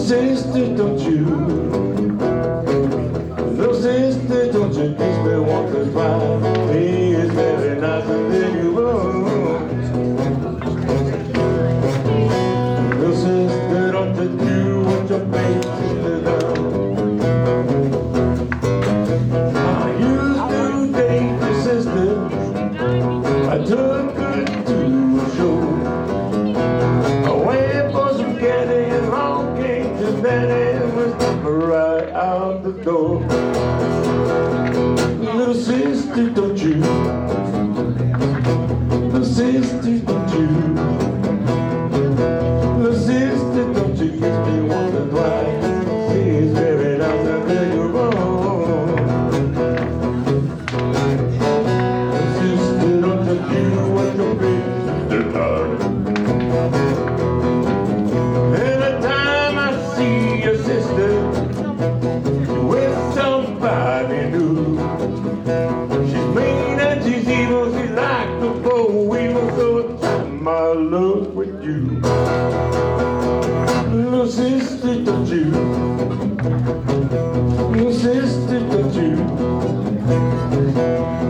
sister, don't you? Little sister, don't you kiss me once or twice? He is very nice and then you won't. Little sister, don't you do what your big sister does? I used to date your sister. I took her to a show. I went for some candy and long came to Daddy and was right out the door. Little sister, don't you? Little sister, don't you? Little sister, don't you kiss me once or twice? She's very nice and then you're wrong. Little sister, don't you do what your big sister does? Anytime I see your sister with somebody new, she's mean and she's evil, she's like the four-wheel, so I'm my love with you. Little sister, don't you? Little sister, don't you?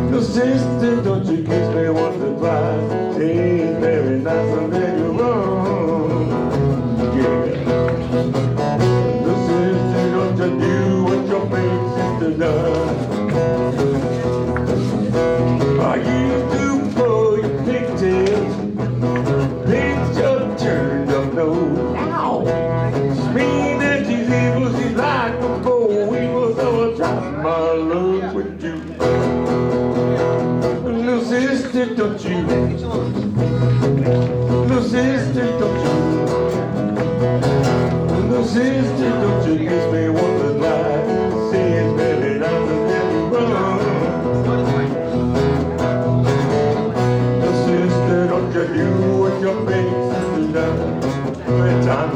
Little sister, don't you kiss me once or twice? She's very nice and then you're wrong. Yeah. Little sister, don't you do what your big sister does? I used to pull your pigtails, pinch your turned up nose. Ow! She's mean and she's evil, she's like a four-wheel, so I try my luck with you. Little sister, don't you? Little sister, don't you? Little sister, don't you kiss me once or twice? Say it's very nice and then you run. Little sister, don't you do what your big sister does? Good time.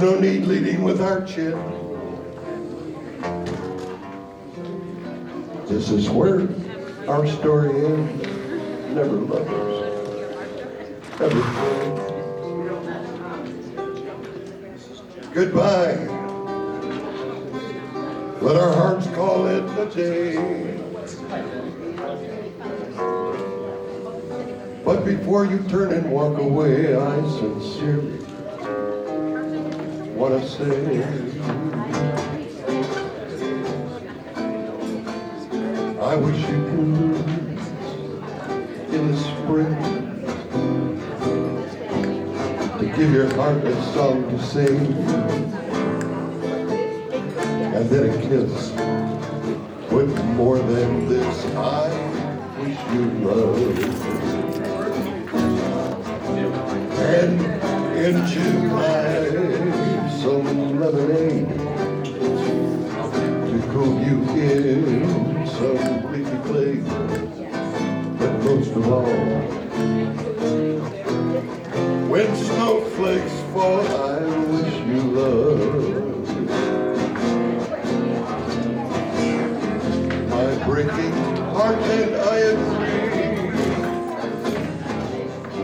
no need leading with our chin. This is where our story ends. Never lovers, ever friends. Goodbye. Let our hearts call it a day. But before you turn and walk away, I sincerely want to say, I wish you could in the spring to give your heart a song to sing, and then a kiss with more than this. I wish you love, and into life some lemonade to cool you in some leafy glade. But most of all, when snowflakes fall, I wish you love. My breaking heart and I agree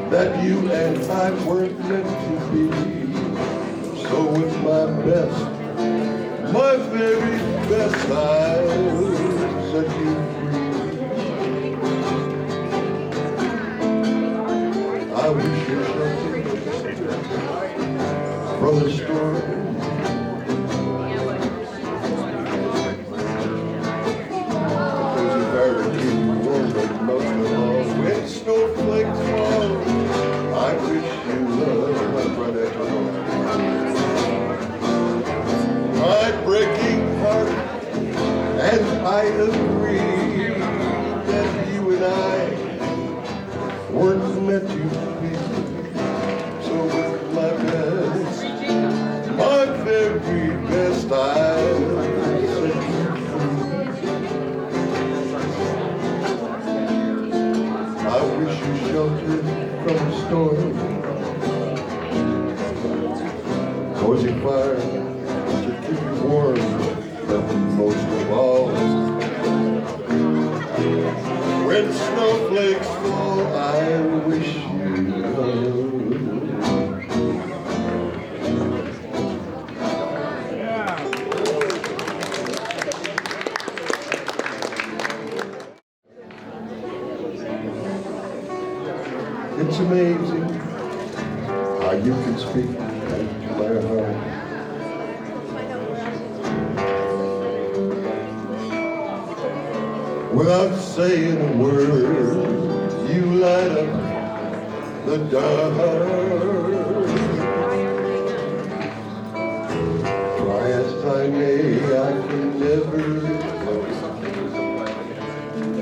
that you and I weren't meant to be. So with my best, my very best, I'll set you free. I wish you shelter from the storm. Cozy fire to keep you warm, but most of all, when snowflakes fall, I wish you love. Right after all. My breaking heart, and I agree that you and I weren't meant to be. So with my best, my very best, I'll set you free. I wish you shelter from the storm, cozy fire to keep you warm, but most of all, when snowflakes fall, I wish you love. It's amazing how you can speak to my heart. Without saying a word, you light up the dark. Try as I may, I can never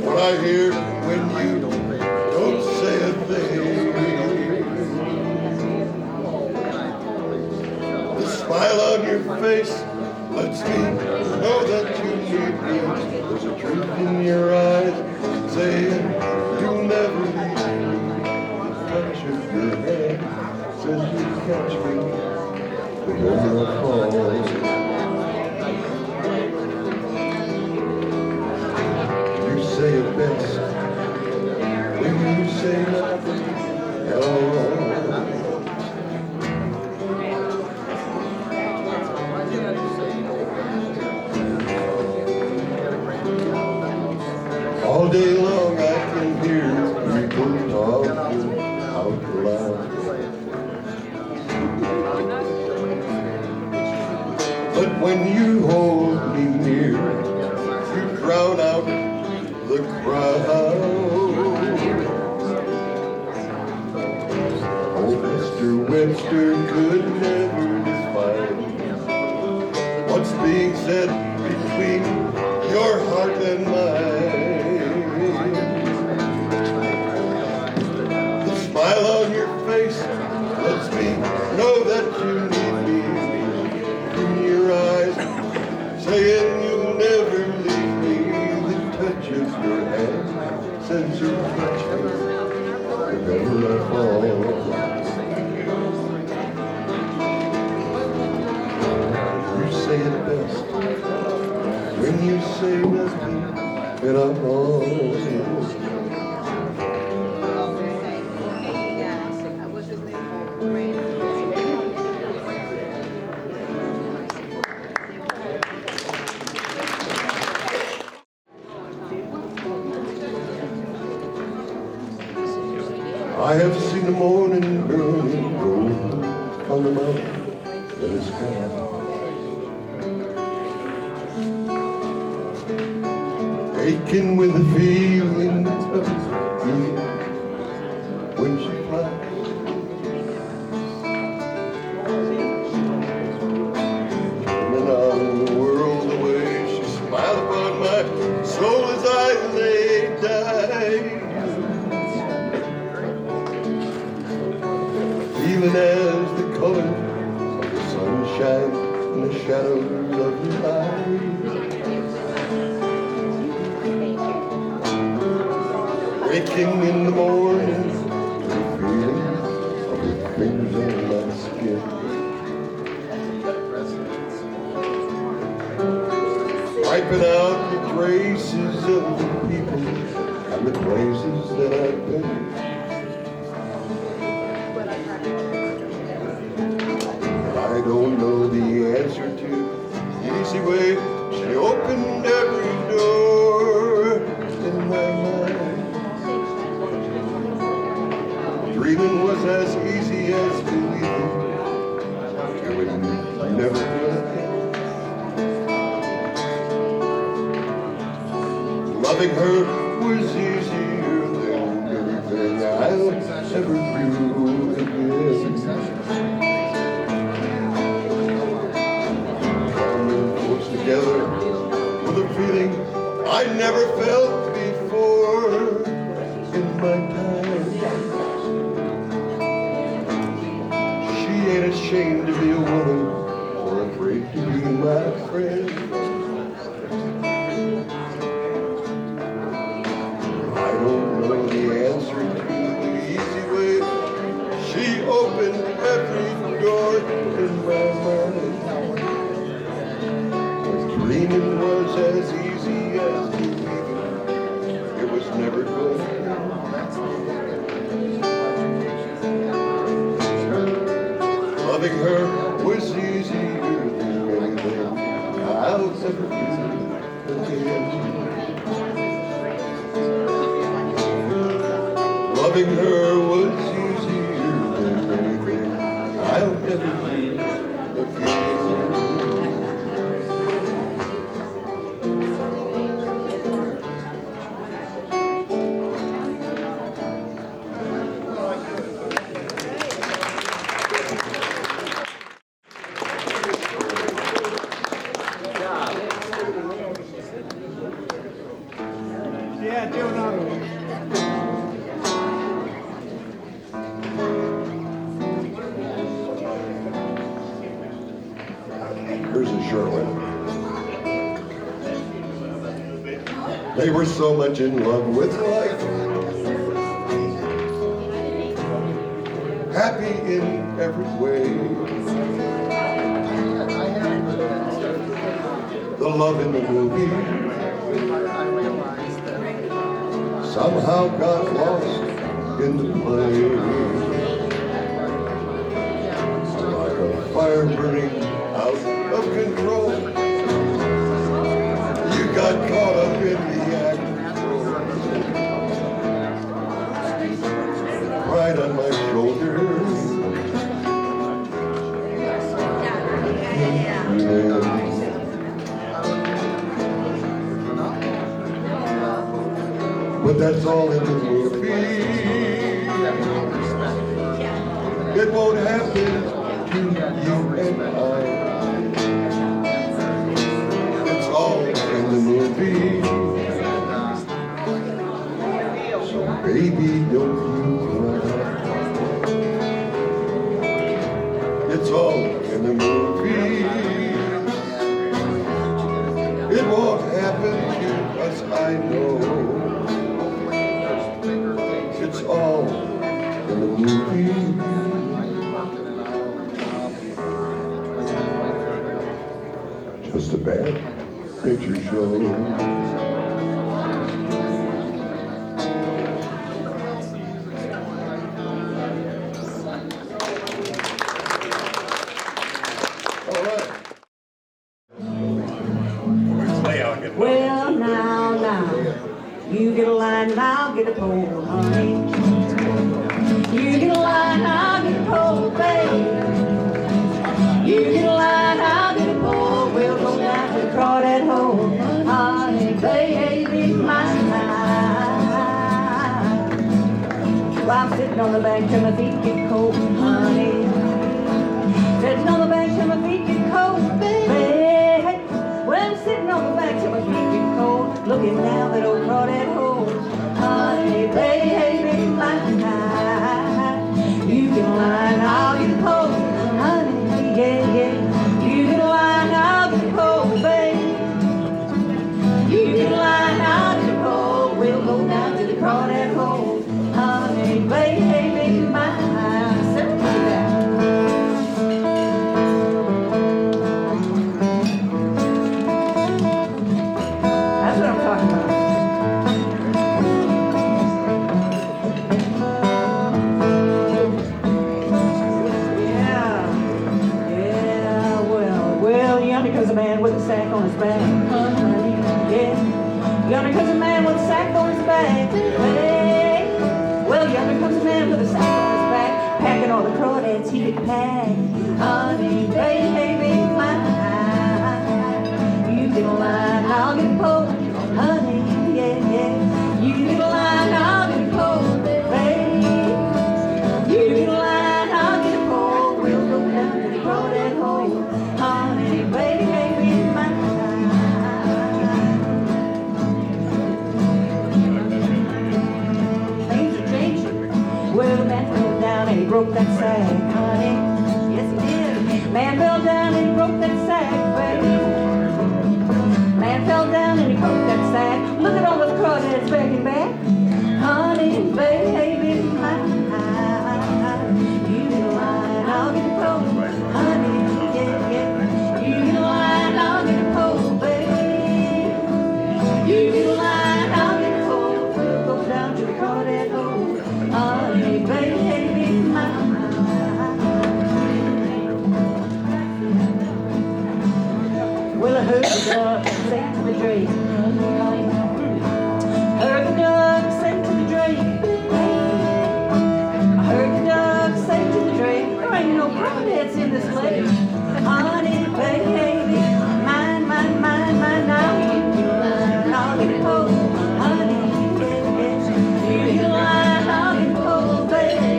what I hear when you don't say a thing. The smile on your face lets me know that you need me. There's a truth in your eyes saying you'll never leave me. The touch of your hand says you'll catch me the moment I fall. You say it best when you say nothing at all. All day long I can hear people talking out loud. But when you hold me near, you drown out the crowd. Oh, Mr. Webster could never define what's being said between your heart and mine. The smile on your face lets me know that you need me. In your eyes, saying you'll never leave me. The touch of your hand says you'll catch me whenever I fall. and I'm on. I have seen the morning burning gold on the mountain that is high. Aching with the feeling of you when she flies. And on the world away, she smiled upon my soul as I lay dying. Even as the color of the sunshine and the shadows of the light. Waking in the morning, the feeling of your fingers on my skin. Wiping out the traces of the people and the places that I've been. I don't know the answer to the easy way. She opened every door in my mind. Dreaming was as easy as believing it would never happen. Loving her was easier than anything I'll ever do again. Together with a feeling I never felt before in my time. She ain't ashamed to be a woman or afraid to be my friend. I don't know the answer to the easy way. She opened every door in my mind. Dreaming was as easy as believing it was never going to be. Loving her was easier than anything I'll ever do again. Loving her was easier than anything I'll ever do again. Here's a short one. They were so much in love with life, happy in every way. The love in the movie somehow got lost in the play. Like a fire burning out of control, you got caught up in the act. Right on my shoulder. But that's all in the movie. It won't happen to you and I. It's all in the movie. So baby, don't you cry. It's all in the movie. It won't happen to us, I know. It's all in the movie. Just a bad picture show. You get a line and I'll get a pole, honey. You get a line and I'll get a pole, babe. You get a line, I'll get a pole. We'll go down to the crawdad hole, honey, baby, mine. Well, I'm sitting on the bank till my feet get cold, honey. Sitting on the bank till my feet get cold, baby. Well, I'm sitting on the bank till my feet get cold, looking down that old crawdad hole, honey, baby, mine. You get a line, I'll get a pole, honey. Yeah, yeah. You get a line, I'll get a pole, babe. You get a line, I'll get a pole. We'll go down to the crawdad hole, honey, baby, mine. Certainly that. That's what I'm talking about. Comes a man with a sack on his back, honey, yeah. Yonder comes a man with a sack on his back, hey. Well, yonder comes a man with a sack on his back, packing all the crawdads he could pack, honey, baby, mine. You get a line, I'll get a pole, honey, yeah, yeah. You get a line, I'll get a pole, babe. You get a line, I'll get a pole. We'll go down to the crawdad hole, honey, baby. Well, the man fell down and he broke that sack, honey. Yes, he did. Man fell down and he broke that sack, baby. Man fell down and he broke that sack. Look at all those crawdads backing back, honey, baby, mine. You get a line, I'll get a pole, honey, yeah, yeah. You get a line, I'll get a pole, baby. You get a line, I'll get a pole. We'll go down to the crawdad hole, honey, baby, mine. Well, I heard the duck sing to the drake. Heard the duck sing to the drake. I heard the duck sing to the drake. There ain't no crawdads in this lake, honey, baby, mine, mine, mine, mine. Now you get a line, I'll get a pole, honey, yeah, yeah. You get a line, I'll get a pole, baby.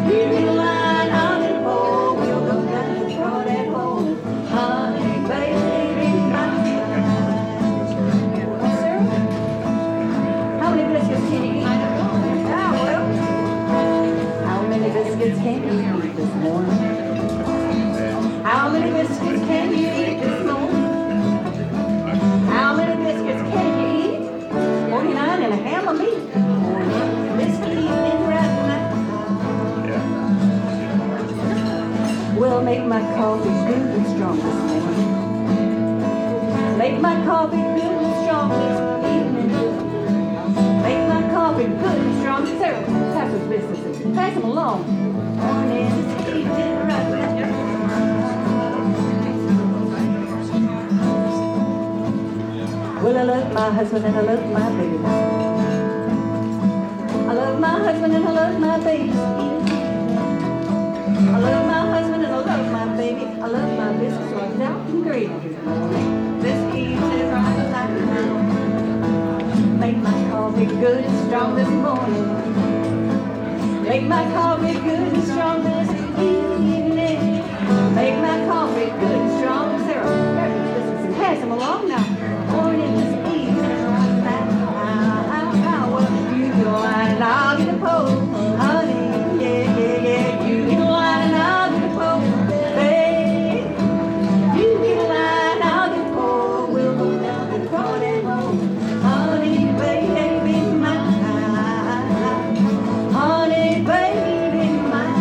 You get a line, I'll get a pole. We'll go down to the crawdad hole, honey, baby, mine. Sarah, how many biscuits can you eat? Ah, well, how many biscuits can you eat this morning? How many biscuits can you eat this morning? How many biscuits can you eat? 49 and a ham of meat. Biscuit eating right tonight. Well, make my coffee good and strong this morning. Make my coffee good and strong this evening. Make my coffee good and strong. Sarah, pass those biscuits. Pass them along. Morning, this evening right now. Well, I love my husband and I love my babies. I love my husband and I love my babies. I love my husband and I love my baby. I love my biscuits like out and gravy. This evening right now. Make my coffee good and strong this morning. Make my coffee good and strong this evening. Make my coffee good and strong. Sarah, grab these biscuits and pass them along now. Morning this evening right now. Well, you get a line and I'll get a pole, honey, yeah, yeah, yeah. You get a line and I'll get a pole, babe. You get a line, I'll get a pole. We'll go down to the crawdad hole, honey, baby, mine. Honey, baby, mine.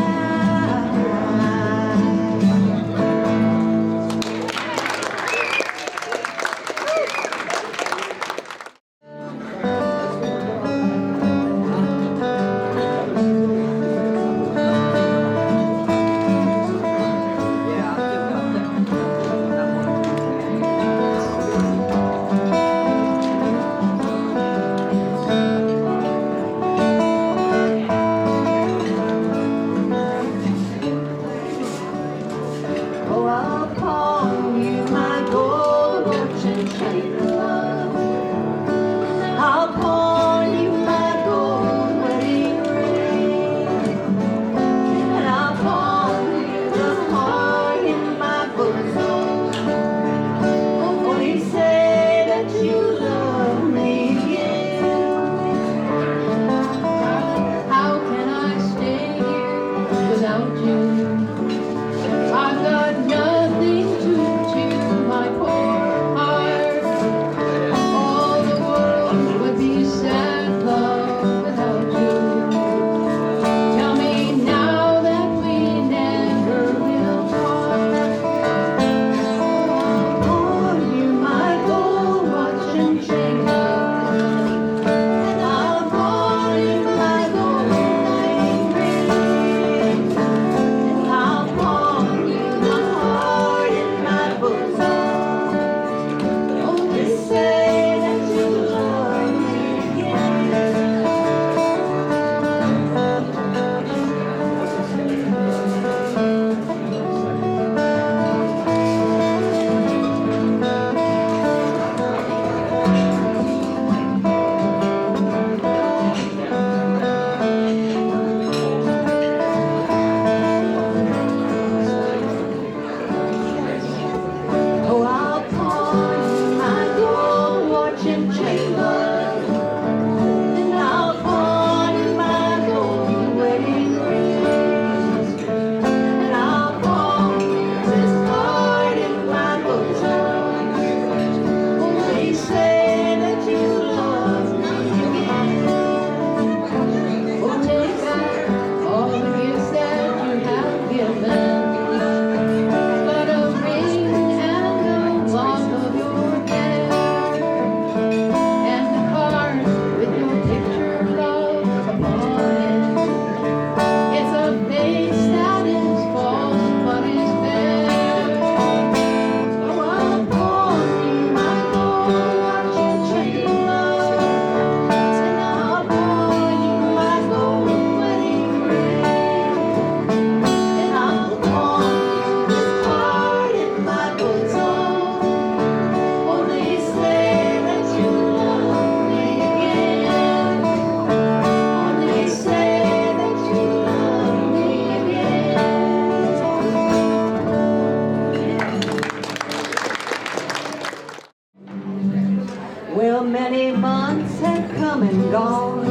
months have come and gone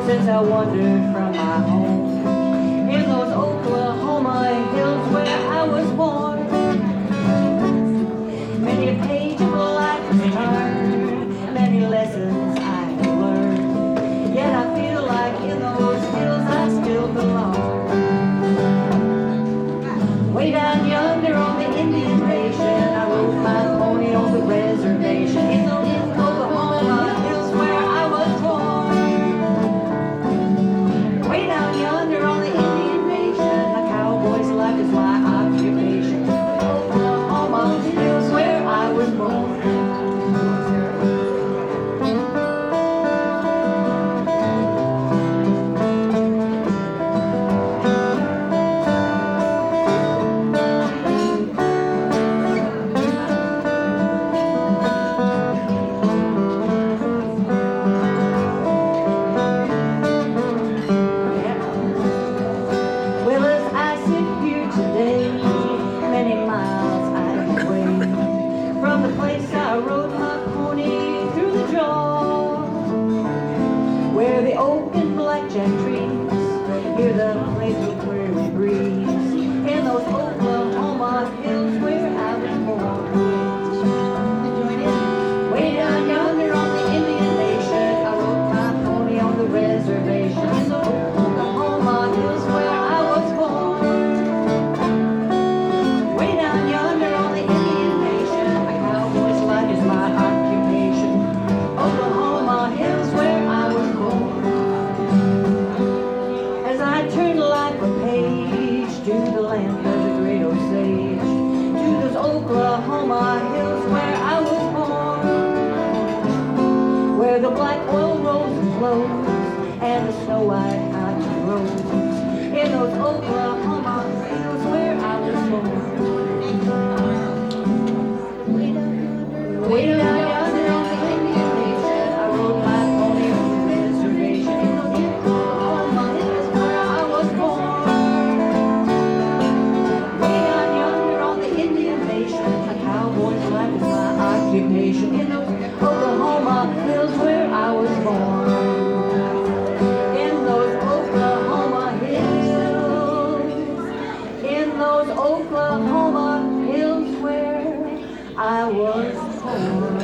since I wandered from my home in those Oklahoma hills where I was born. Many a page of life was turned, many lessons I have learned, yet I feel like in those hills I still belong. Way down yonder on the Indian nation, I rode my pony on the reservation in those Oklahoma hills where I was born. Way down yonder on the Indian nation, a cowboy's life is my occupation. Oklahoma hills where I was born. Well, as I sit here today, many miles I'm away from the place I rode my pony through the draw, where the oak and blackjack trees hear the playful prairie breeze in those Oklahoma hills where I was born. Way down yonder on the Indian nation, I rode my pony on the reservation in the Oklahoma hills where I was born. Way down yonder on the Indian nation, a cowboy's life is my occupation. Oklahoma hills where I was born. As I turn like a page to the land of the great Osage, to those Oklahoma hills where I was born, where the black oil rolls and flows and the snow white mountain grows in those Oklahoma hills where I was born. Way down yonder on the Indian nation, I rode my pony on the reservation in those Oklahoma hills where I was born. Way down yonder on the Indian nation, a cowboy's life is my occupation in those Oklahoma hills where I was born. In those Oklahoma hills, in those Oklahoma hills where I was born.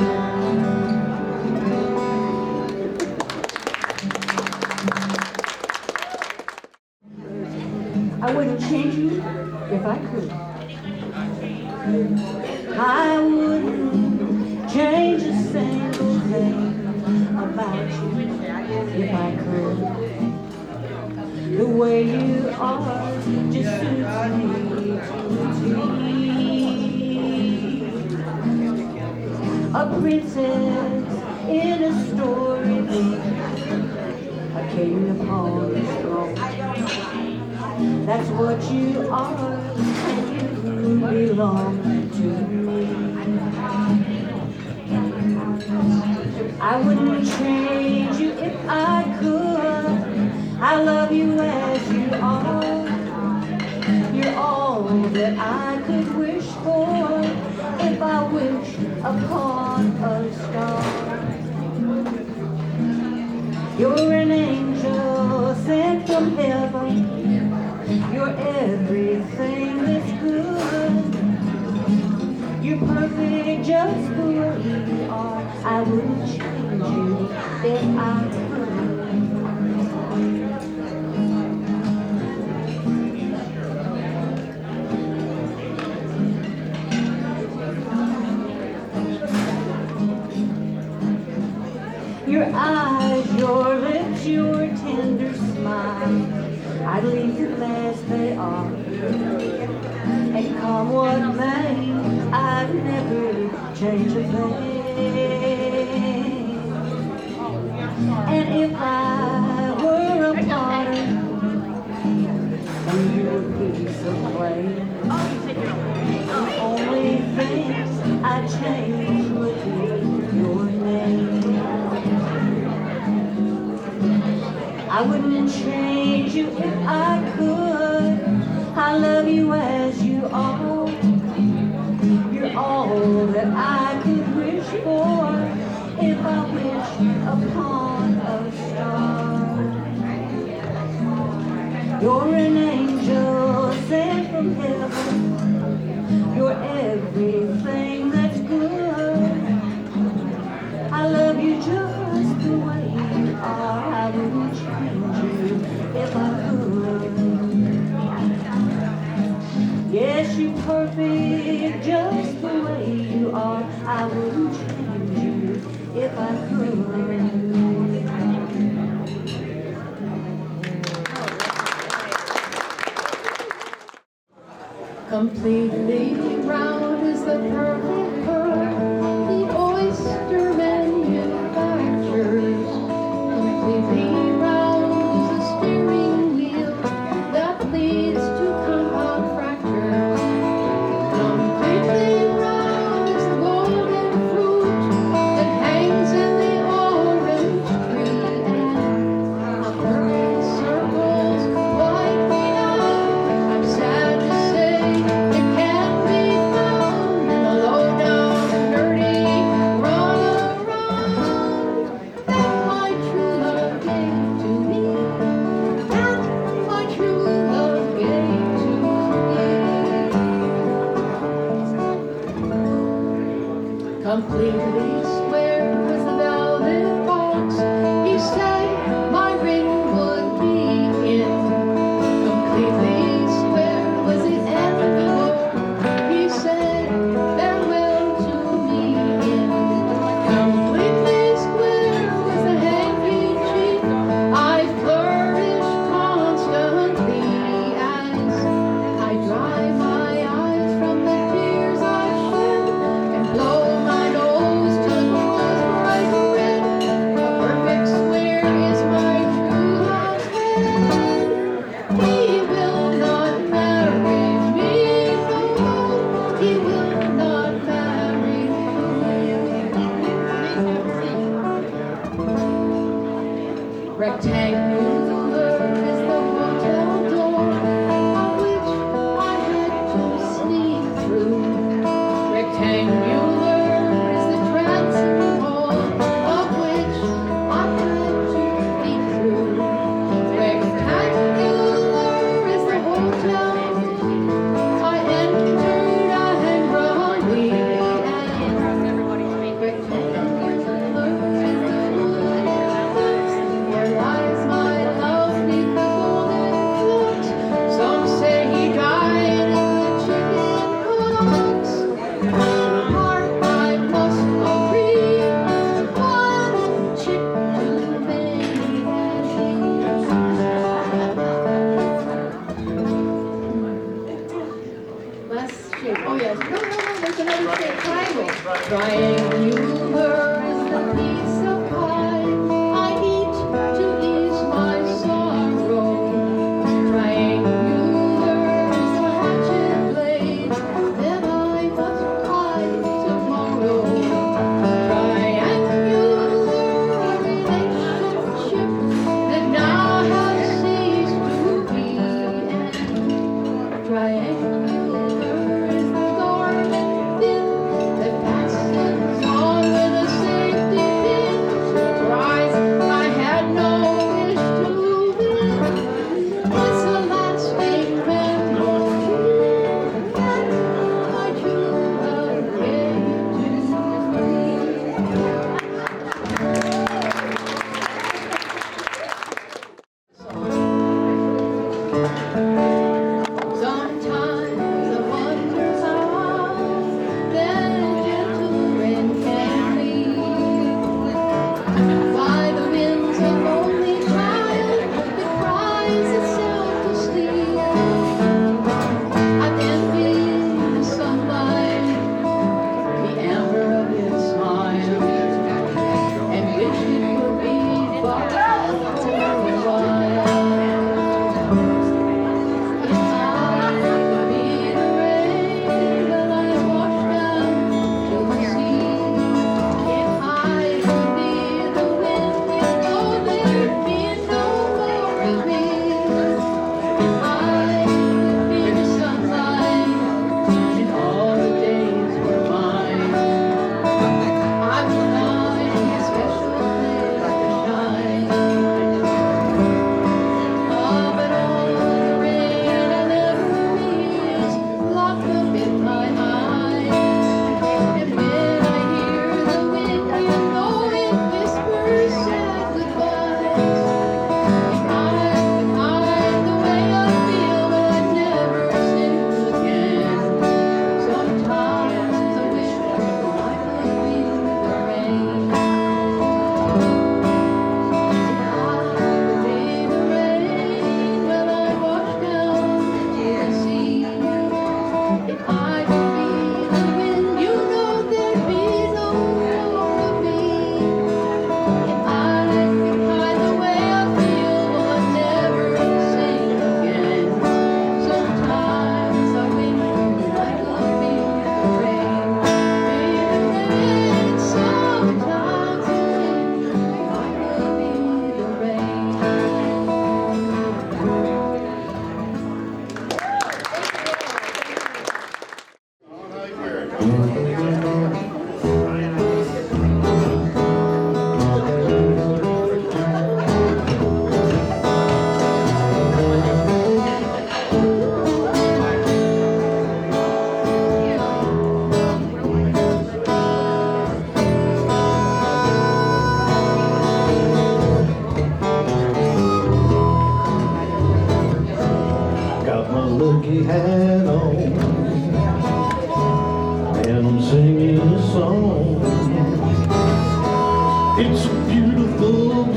I wouldn't change you if I could. I wouldn't change a single thing about you if I could. The way you are just suits me to a princess in a storybook, a king upon the throne. That's what you are, and you belong to me. I wouldn't change you if I could. I love you as you are. You're all that I could wish for if I wish upon a star. You're an angel sent from heaven. You're everything that's good. You're perfect just the way you are. I wouldn't change you if I could. Your eyes, your lips, your tender smile, I'd leave them as they are. And come what may, I'd never change a thing. And if I were a potter, and you were a piece of clay, the only thing I'd change would be your name. I wouldn't change you if I could. I love you as you are. You're all that I could wish for if I wish from heaven. You're everything that's good. I love you just the way you are. I wouldn't change you if I could. Yes, you're perfect just the way you are. I wouldn't change you if I could. Completely round is the purple pearl the oyster manufactures. Completely round is the steering wheel that leads to compound fractures. Completely round is the golden fruit that hangs in the orange tree. And a perfect circle's wide me out. I'm sad to say it can't be found in the low down dirty runaround that my true love gave to me. That my true love gave to me. Completely square was the velvet box he said my ring would be in. Completely square was the envelope he said farewell to me in. Completely square was the handkerchief I flourished constantly as I dry my eyes from the tears I shed and blow my nose till it grows bright red. A perfect square is my true love's head. He will not marry me, no, he will not marry me. Rectangular is the hotel door of which I had to sneak through. Rectangular is the transom hall of which I had to peek through. Rectangular is the hotel I entered angrily, and rectangular is the wood where lies my life.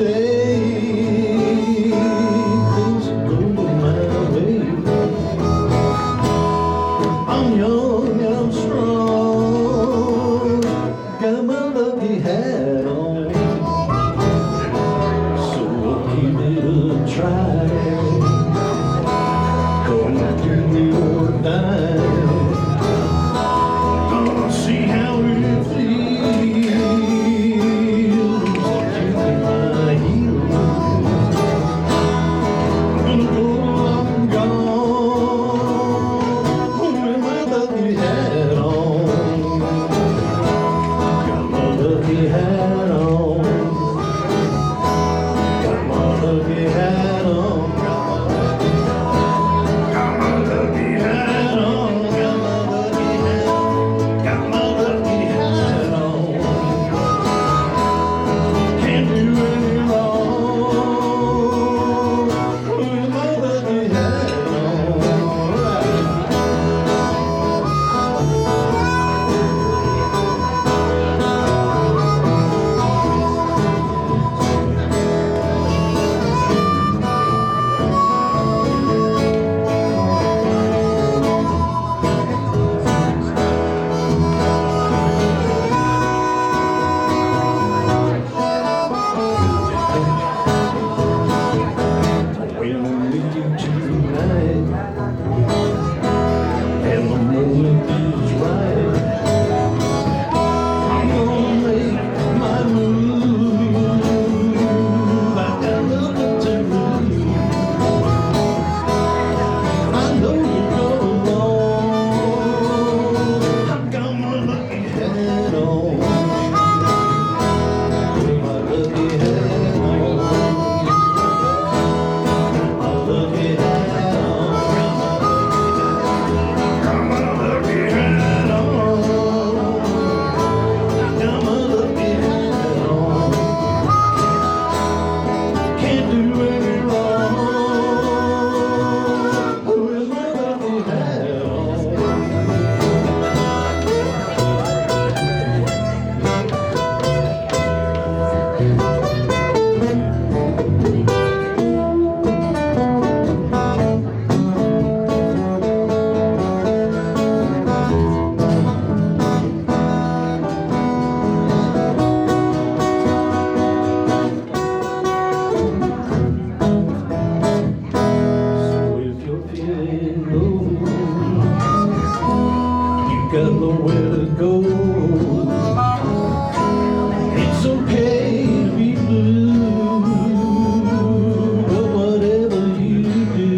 day things are going my way. I'm young and I'm strong, got my lucky hat on, so I'll give it a try. Come give me your dime, gonna see how it feels to keep my heels. I'm gonna go long gone with my lucky hat on. Got my lucky hat on. Got my lucky hat on. Got my lucky hat on. Got my lucky hat on. Got my lucky hat on. Can't do any wrong with my lucky hat on. When I'm with you tonight, and the moment is right, I'm gonna make my move. I got nothing to lose. I know you're going wrong. I've got my lucky hat on. With my lucky hat on. My lucky hat on. Got my lucky hat on. Got my lucky hat on. Can't do any wrong with my lucky hat on. So if you're feeling low, you got nowhere to go. It's okay to be blue, but whatever you do,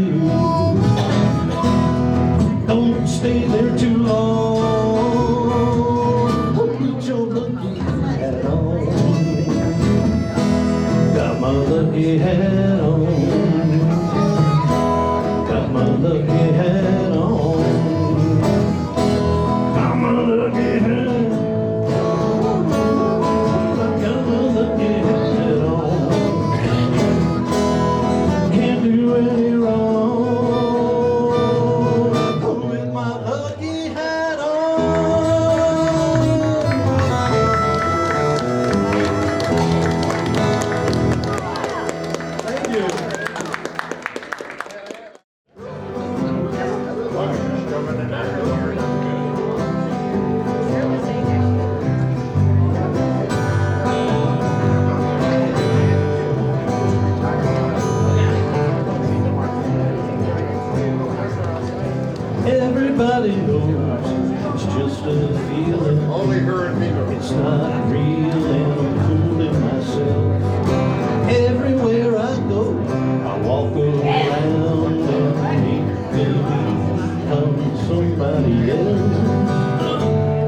don't stay there too long. Put your lucky hat on. Got my lucky hat on. Got my lucky hat on. Got my lucky hat. Got my lucky hat on. Can't do any wrong with my lucky hat on. Thank you. Everybody knows it's just a feeling. Only her and me know. It's not real and I'm fooling myself. Everywhere I go, I walk around and make believe I'm somebody else.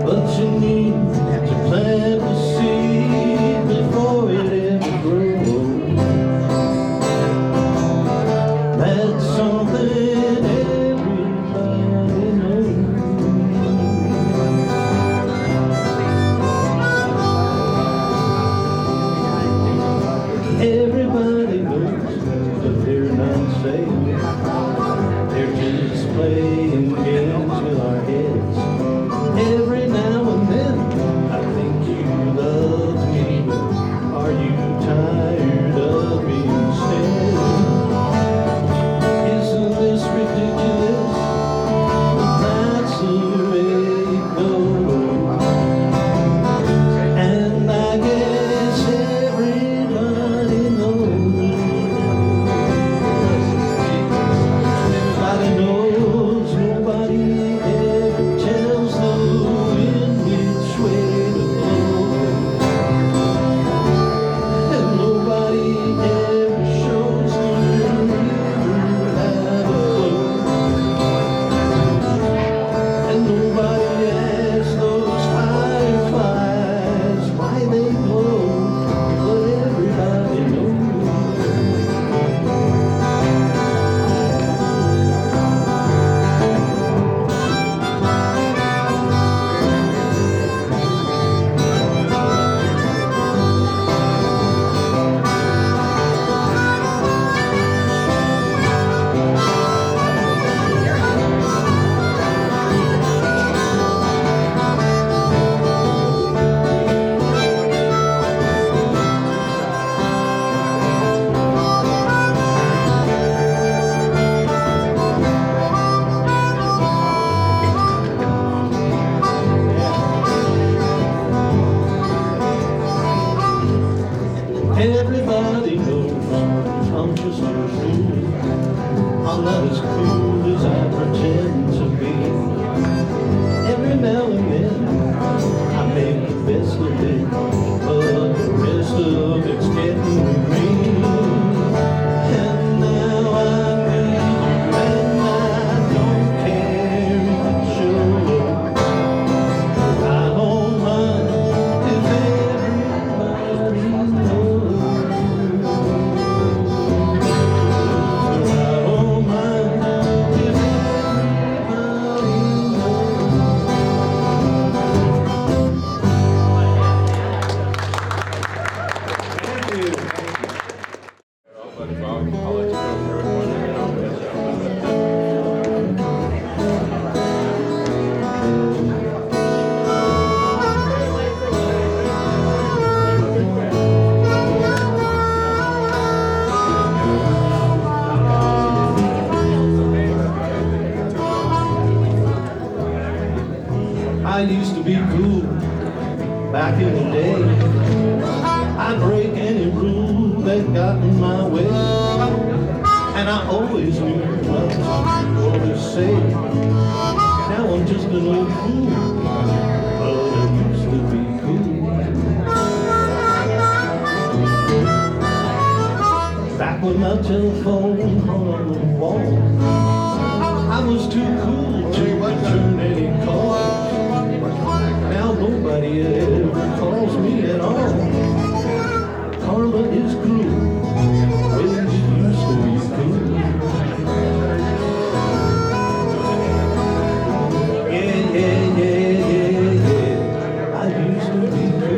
But you need to plant the seed before it ever grows. That's something everybody knows. Everybody knows that they're not safe. They're just playing games with our heads. Every now and then I think you love me, but are you tired of not as cool as I pretend to be. Every now and then I make the best of it, but the rest of it's getting real. And now I'm with you, and I don't care if it shows. I don't mind if everybody knows. I don't mind if everybody I used to be cool back in the day. I'd break any rule that got in my way, and I always knew what to say. Now I'm just an old fool, but I used to be cool. Back when my telephone hung on the wall, I was too cool to return any calls. Now nobody ever calls me at all. Karma is cruel when it used to be cool. Yeah, yeah, yeah, yeah, yeah. I used to be cool.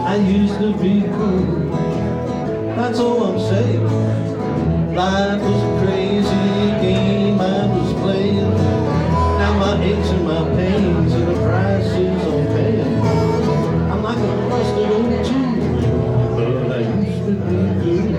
I used to be cool, that's all I'm saying. Life was a crazy game I was playing. Now my aches and my pains are the prices I'm paying. I'm like a rusted old tool, but I used to be cool.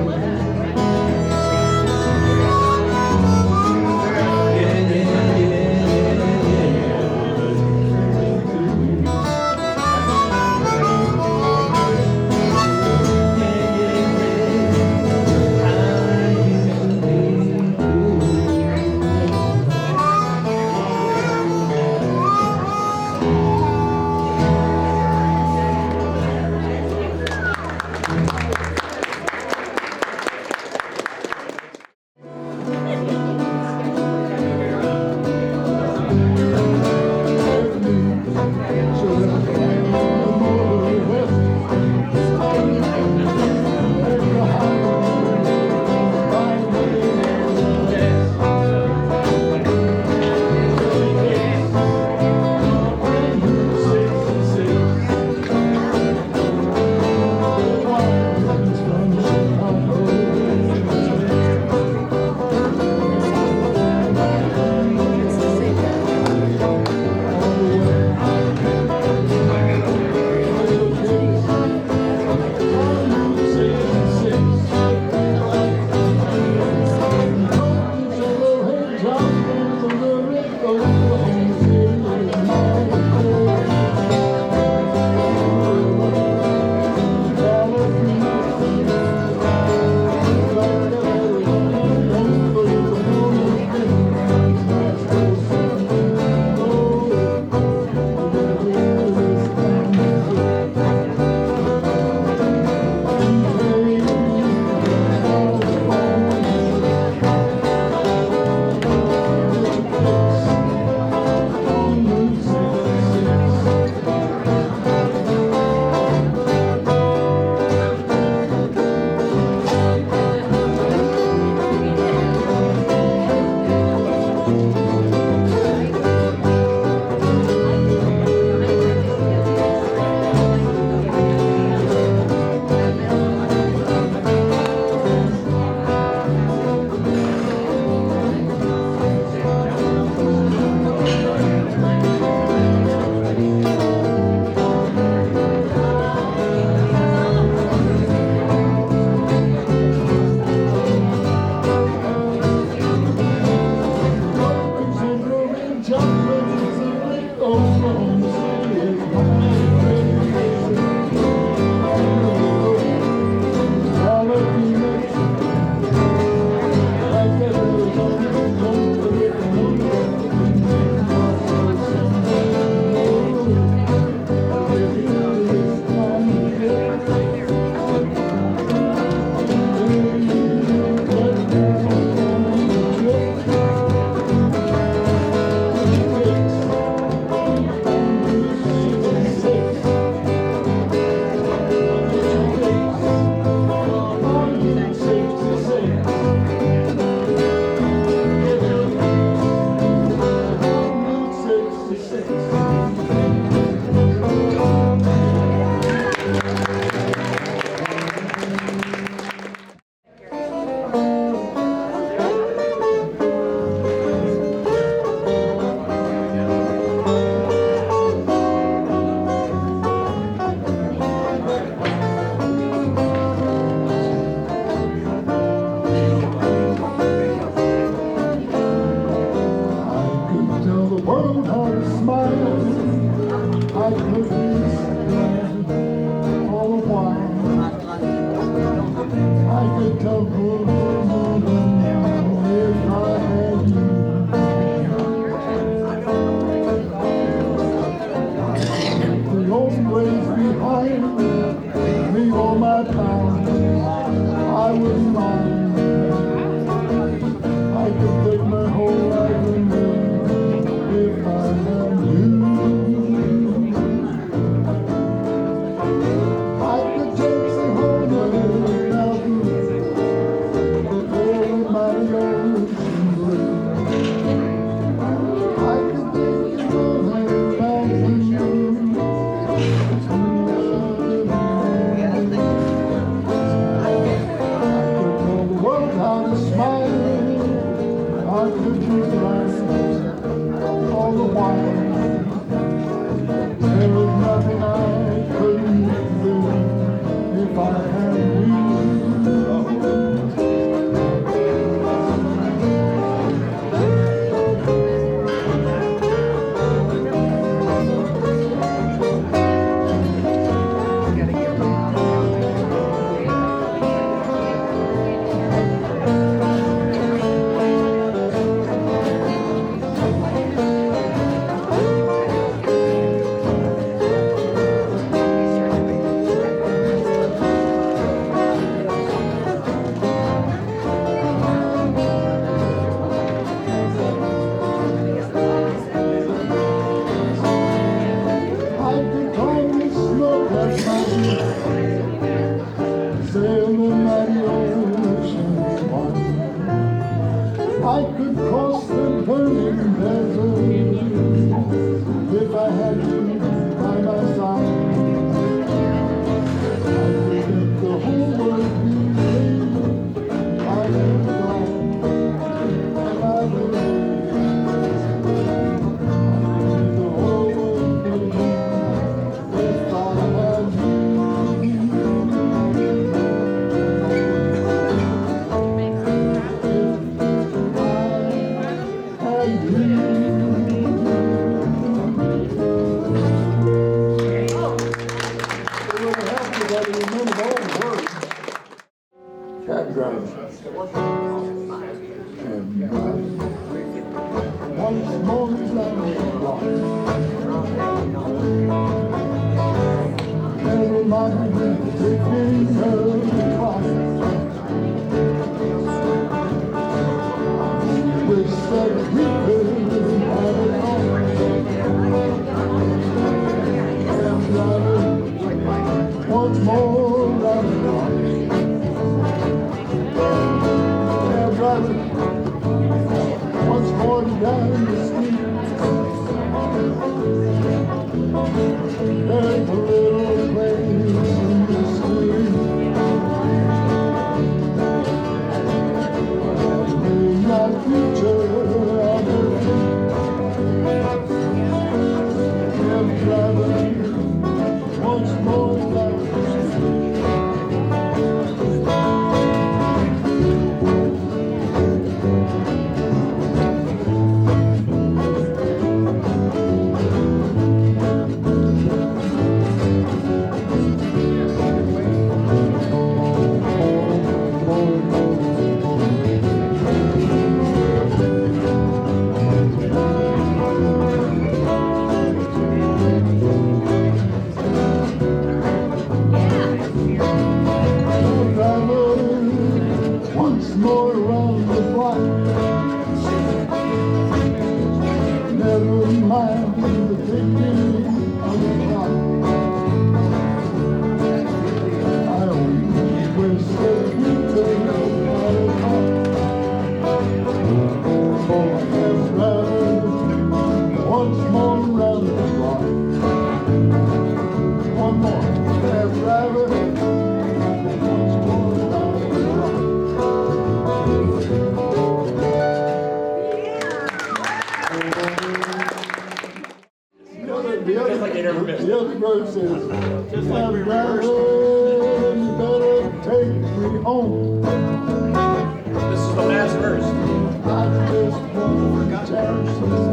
world had a smile, I could be sad all the while. I could tell good if I had you. The old ways behind me all my time, I wouldn't mind. I could take my whole life and live if I had you. I could take the whole world out over my ocean blue. I could take the whole world out for you. I could tell the world how to smile. I could be right all the while. There was nothing I couldn't do if I had you. I could totally smoke that mountain, sail the mighty oceans wide. I could cross the burning desert if I had you by my side. I could make the whole world be free. I could fly and I would. The whole world be free if I had you. Cab driver. And once more is down the block. Never mind the ticking of the clock. Wish that we could have it all. Cab driver, once more down the block. Cab driver, once more down the street. There's a little place in the street. My future on the feet. Cab driver, once more down the street. Once more around the block. Never mind the ticking of the clock. I only wish that you could know how to talk. Oh, cab driver, once more around the block. One more, cab driver. Once more around the block. The other bird says, cab driver, you better take me home. This is the last verse. I just want to cherish this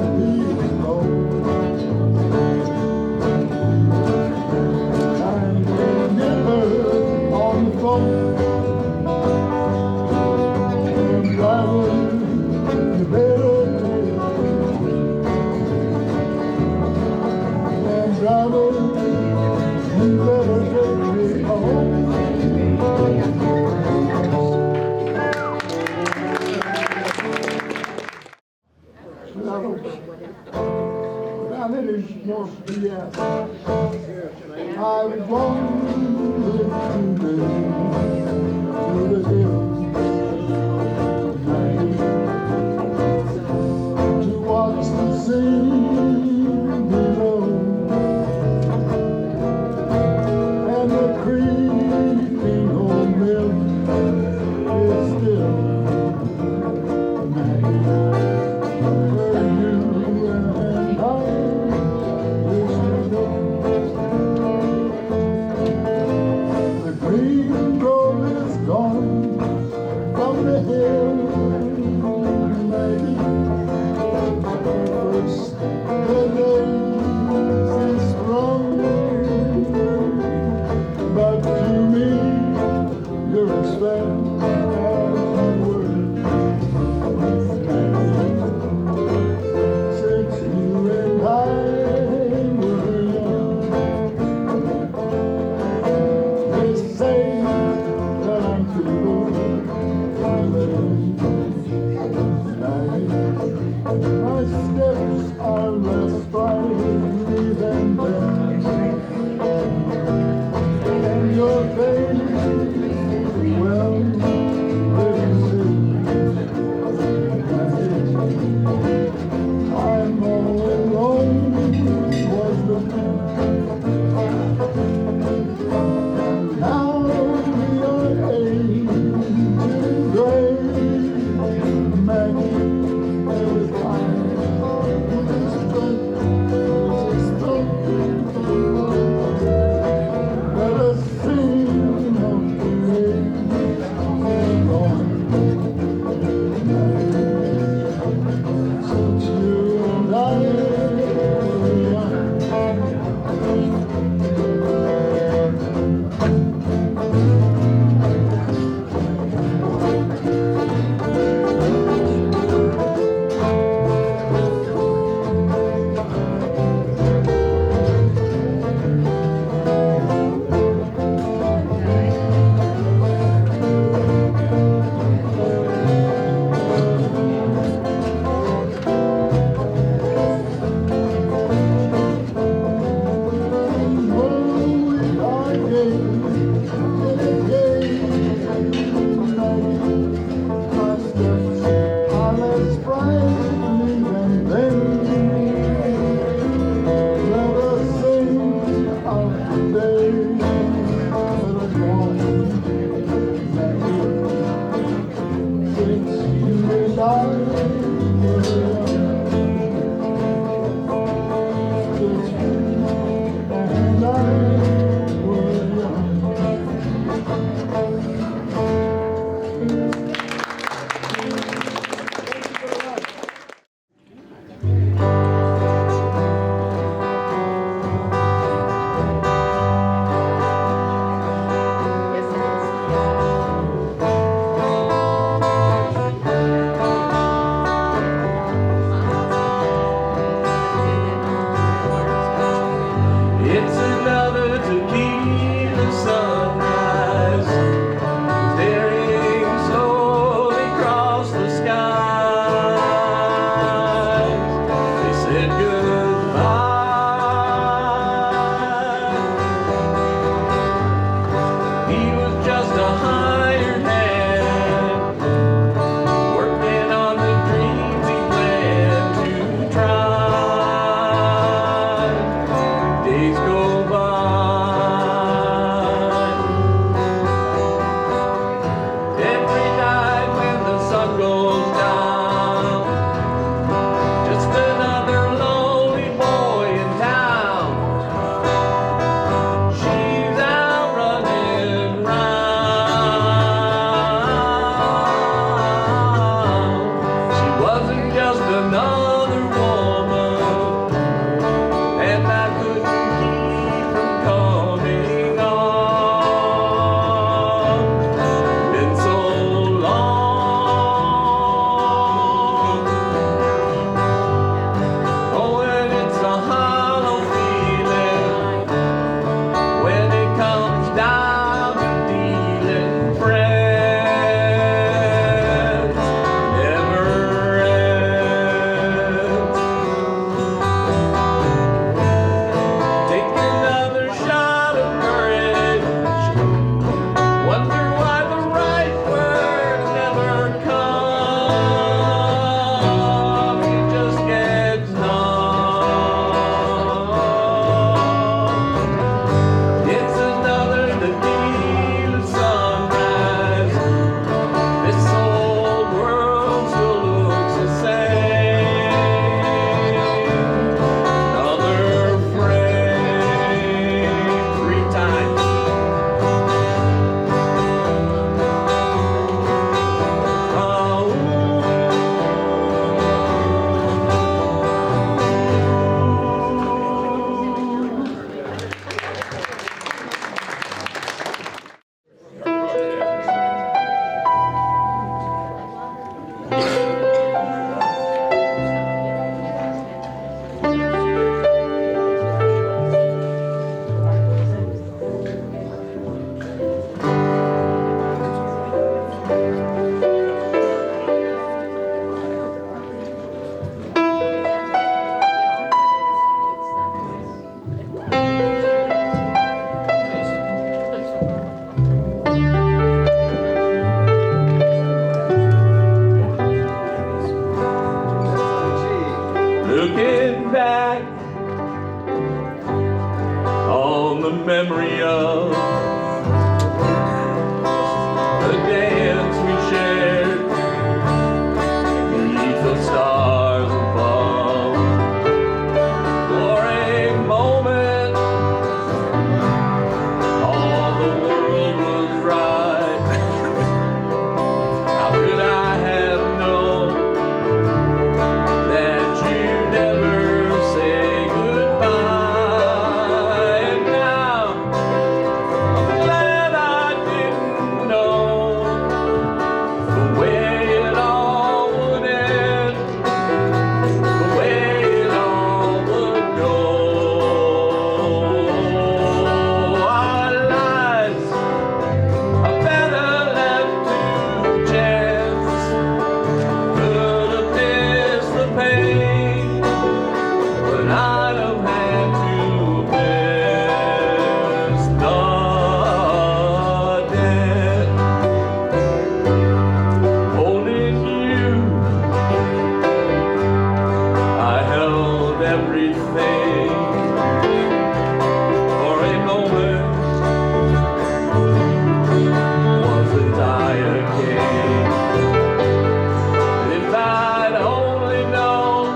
Without any more BS, I wandered today to the hills to watch the scene below and the creaking old mill is still magic where you and I used to go. The green road is gone from the hill, Maggie. First the days is sprung, but to me you're as fair as you were. Since you and I were young, they say that I'm too old to live. My steps are less sprightly than theirs, and your face, well, this is I'm all alone was the man. Now we are aging gray, Maggie. There was time, this breath, this thought, Looking back on the memory of the dance we shared beneath the stars above. For a moment, all the world was right. How could I have known that you never say goodbye? And now I'm glad I didn't know the way it all would end, the way it all would go. Our lives are better left to chance. Could have missed the pain, but I'd have had to miss the dead. Holding you, I held everything. For a moment, wasn't I a king? If I'd only known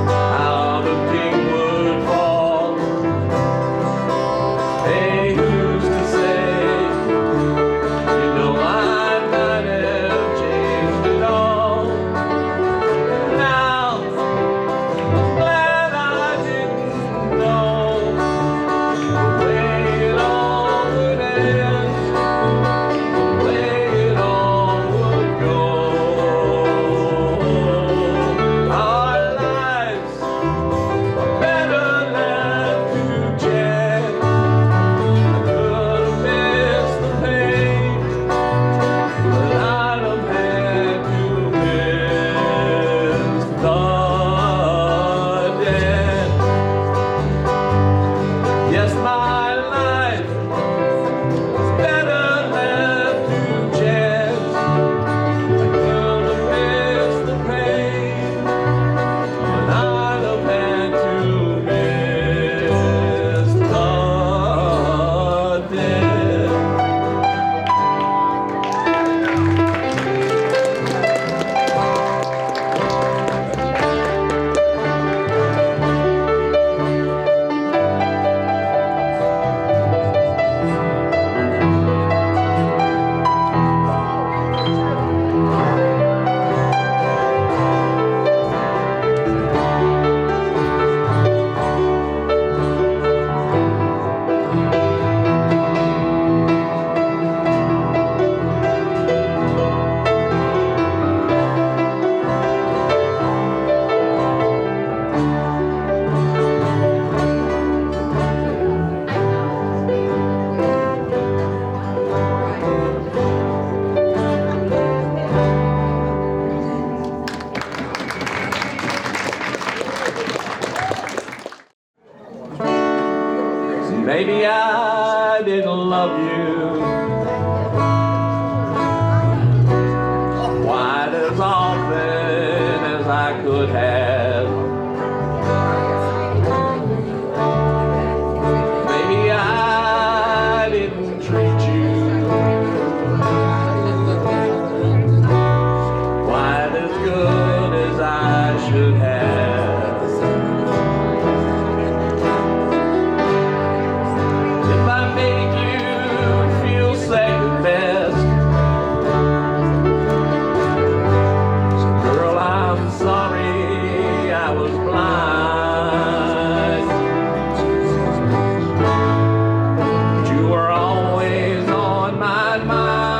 how the king would fall. Hey, who's to say? You know I might have changed it all. Now I'm glad I didn't know the way it all would end, the way it all would go. Our lives are better left to chance. I could have missed the pain, but I'd have had to miss the dead. Yes, my life was better left to chance. I could have missed the pain, but I'd have had to miss the dead. Maybe I didn't love you quite as often as I could have. Maybe I didn't treat you quite as good as I should have. If I make you feel second best, girl, I'm sorry I was blind. But you were always on my mind.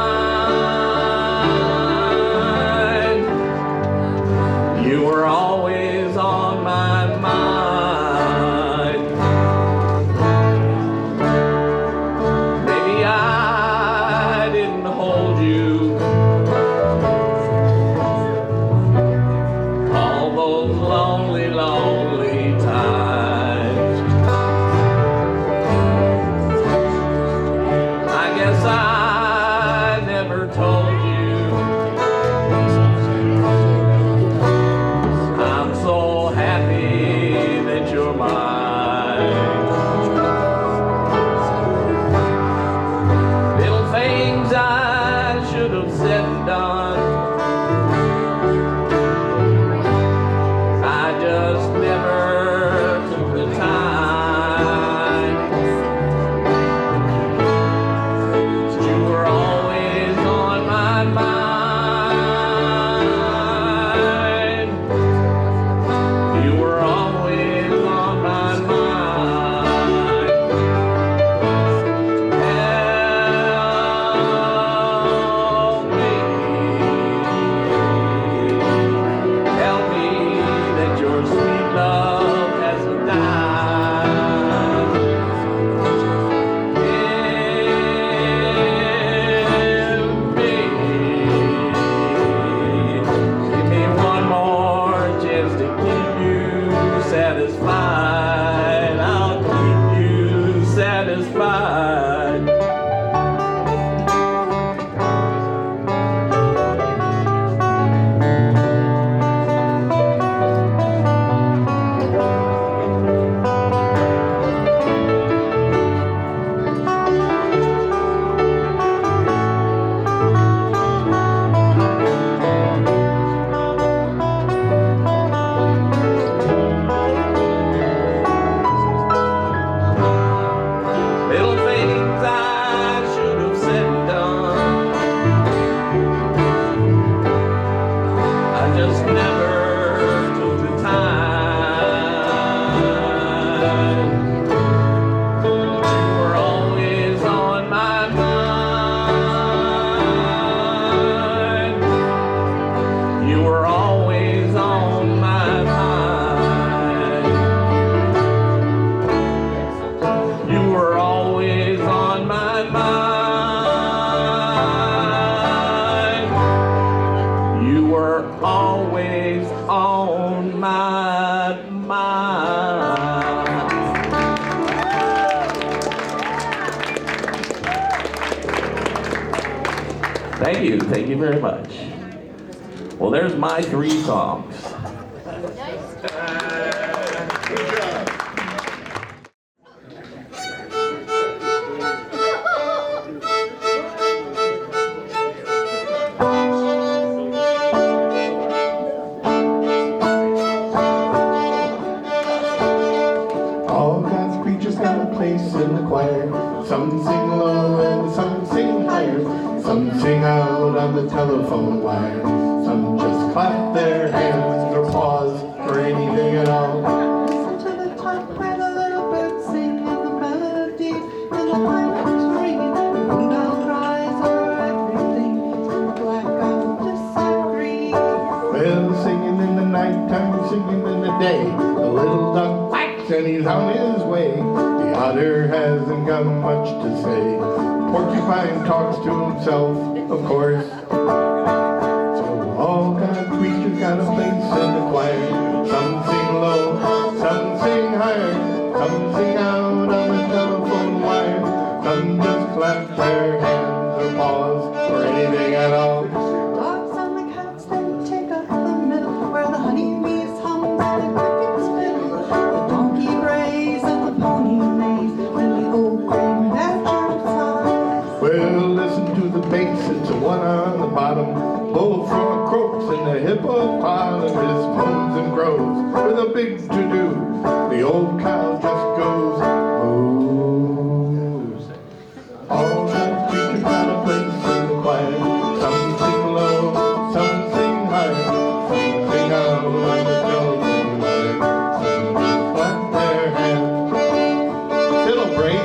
You were always on my mind. Maybe I didn't hold you all those lonely, lonely times. I guess I never told you I'm so Thank you very much. Well, there's my 3 songs. Good job. All God's creatures got a place in the choir. Some sing low and some sing higher. Some sing out on the telephone wire. Some just clap their hands or pause for anything at all. Listen to the top where the little birds sing and the melodies and the violins ringing. The moondial cries over everything. The blackout disagree. Well, singing in the nighttime, singing in the day. The little duck quacks and he's on his way. The otter hasn't got much to say. Porcupine talks to himself, of course. So all God creatures got a place in the choir. Some sing low, some sing higher. Some sing out on the telephone wire. Some just clap their hands or pause or anything at all. Dogs and the cats they take up the middle where the honeybees hum and the crickets fiddle. The donkey brays and the pony neighs and the old gray badger sighs. Well, listen to the bass, it's a one on the bottom. Bullfrog croaks and the hippopotamus moans and grows with a big to-do. The old cow just goes moo. All that creatures got a place in the choir. Some sing low, some sing higher. Some sing out on the telephone wire. Some just clap their hands. Fiddle break.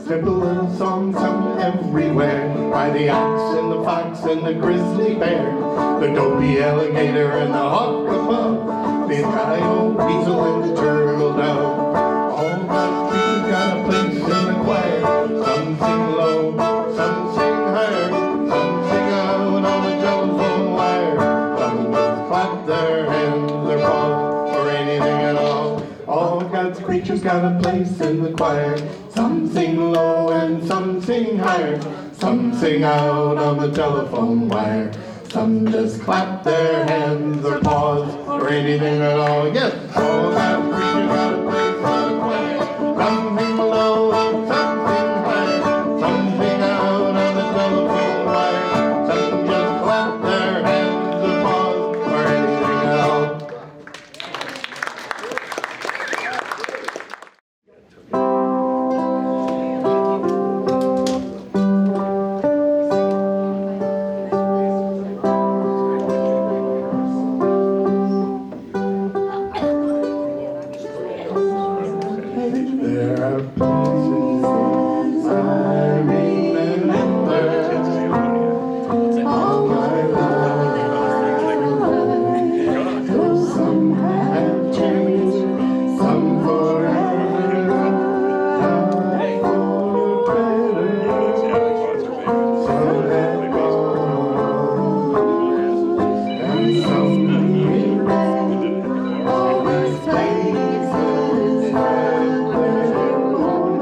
Simple little songs sung everywhere by the ox and the fox and the grizzly bear, the dopey alligator and the hawk above, the coyote, weasel and the turtle dove. All that creatures got a place in the choir. Some sing low, some sing higher, some sing out on the telephone wire. Some just clap their hands or paws or anything at all. All God's creatures got a place in the choir. Some sing low and some sing higher. Some sing out on the telephone wire. Some just clap their hands or paws or anything at all. Yes, all God's creatures got a place in the choir. Some sing low, some sing higher. Some sing out on the telephone wire. Some just clap their hands or paws or anything at all. There are places I remember all my life. Some have changed, some forever, some for better, some have gone, and some remain. All these places have their own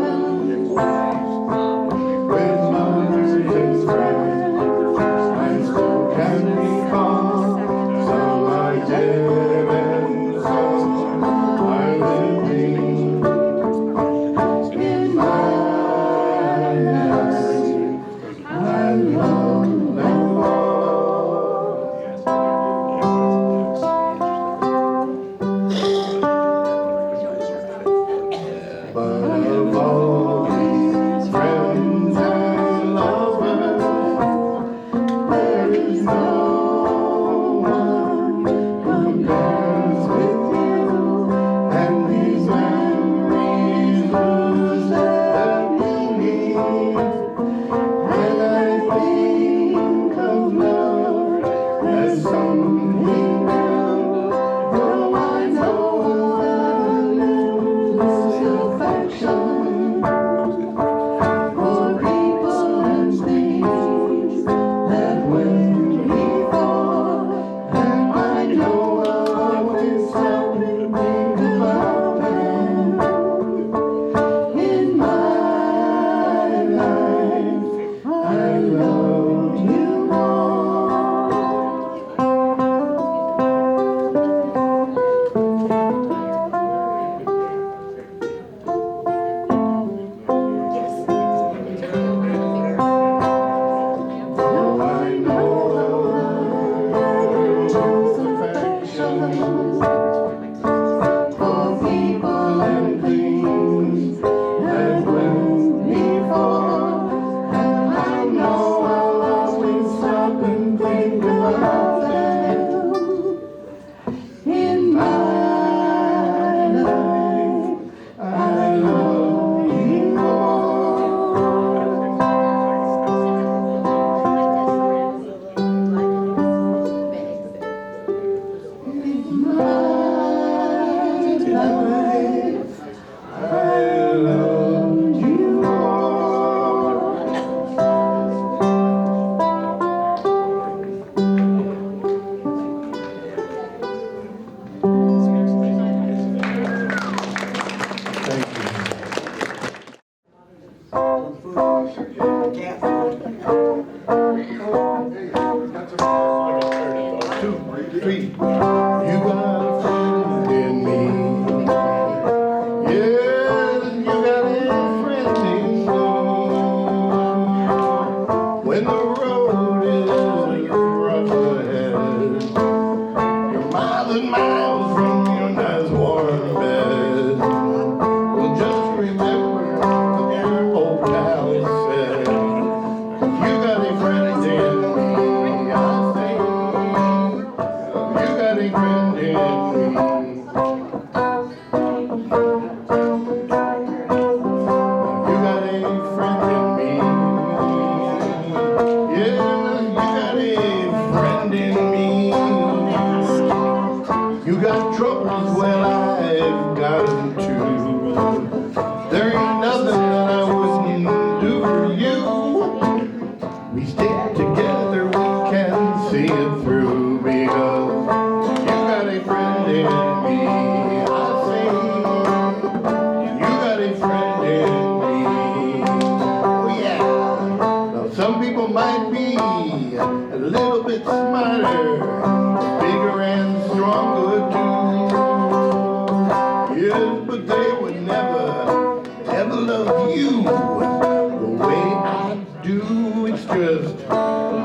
but they would never, ever love you the way I do. It's just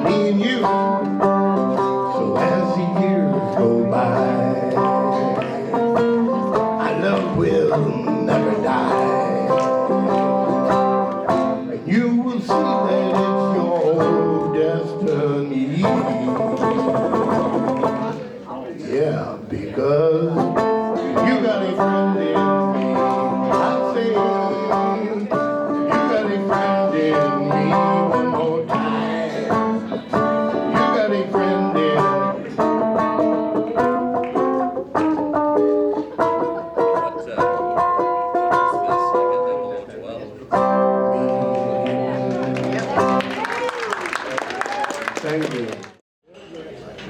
me and you. So as the years go by, our love will never die. You will see that it's your destiny. Yeah, because you got a friend in me. I say, you got a friend in me. One more time. You got a friend in me. Thank you.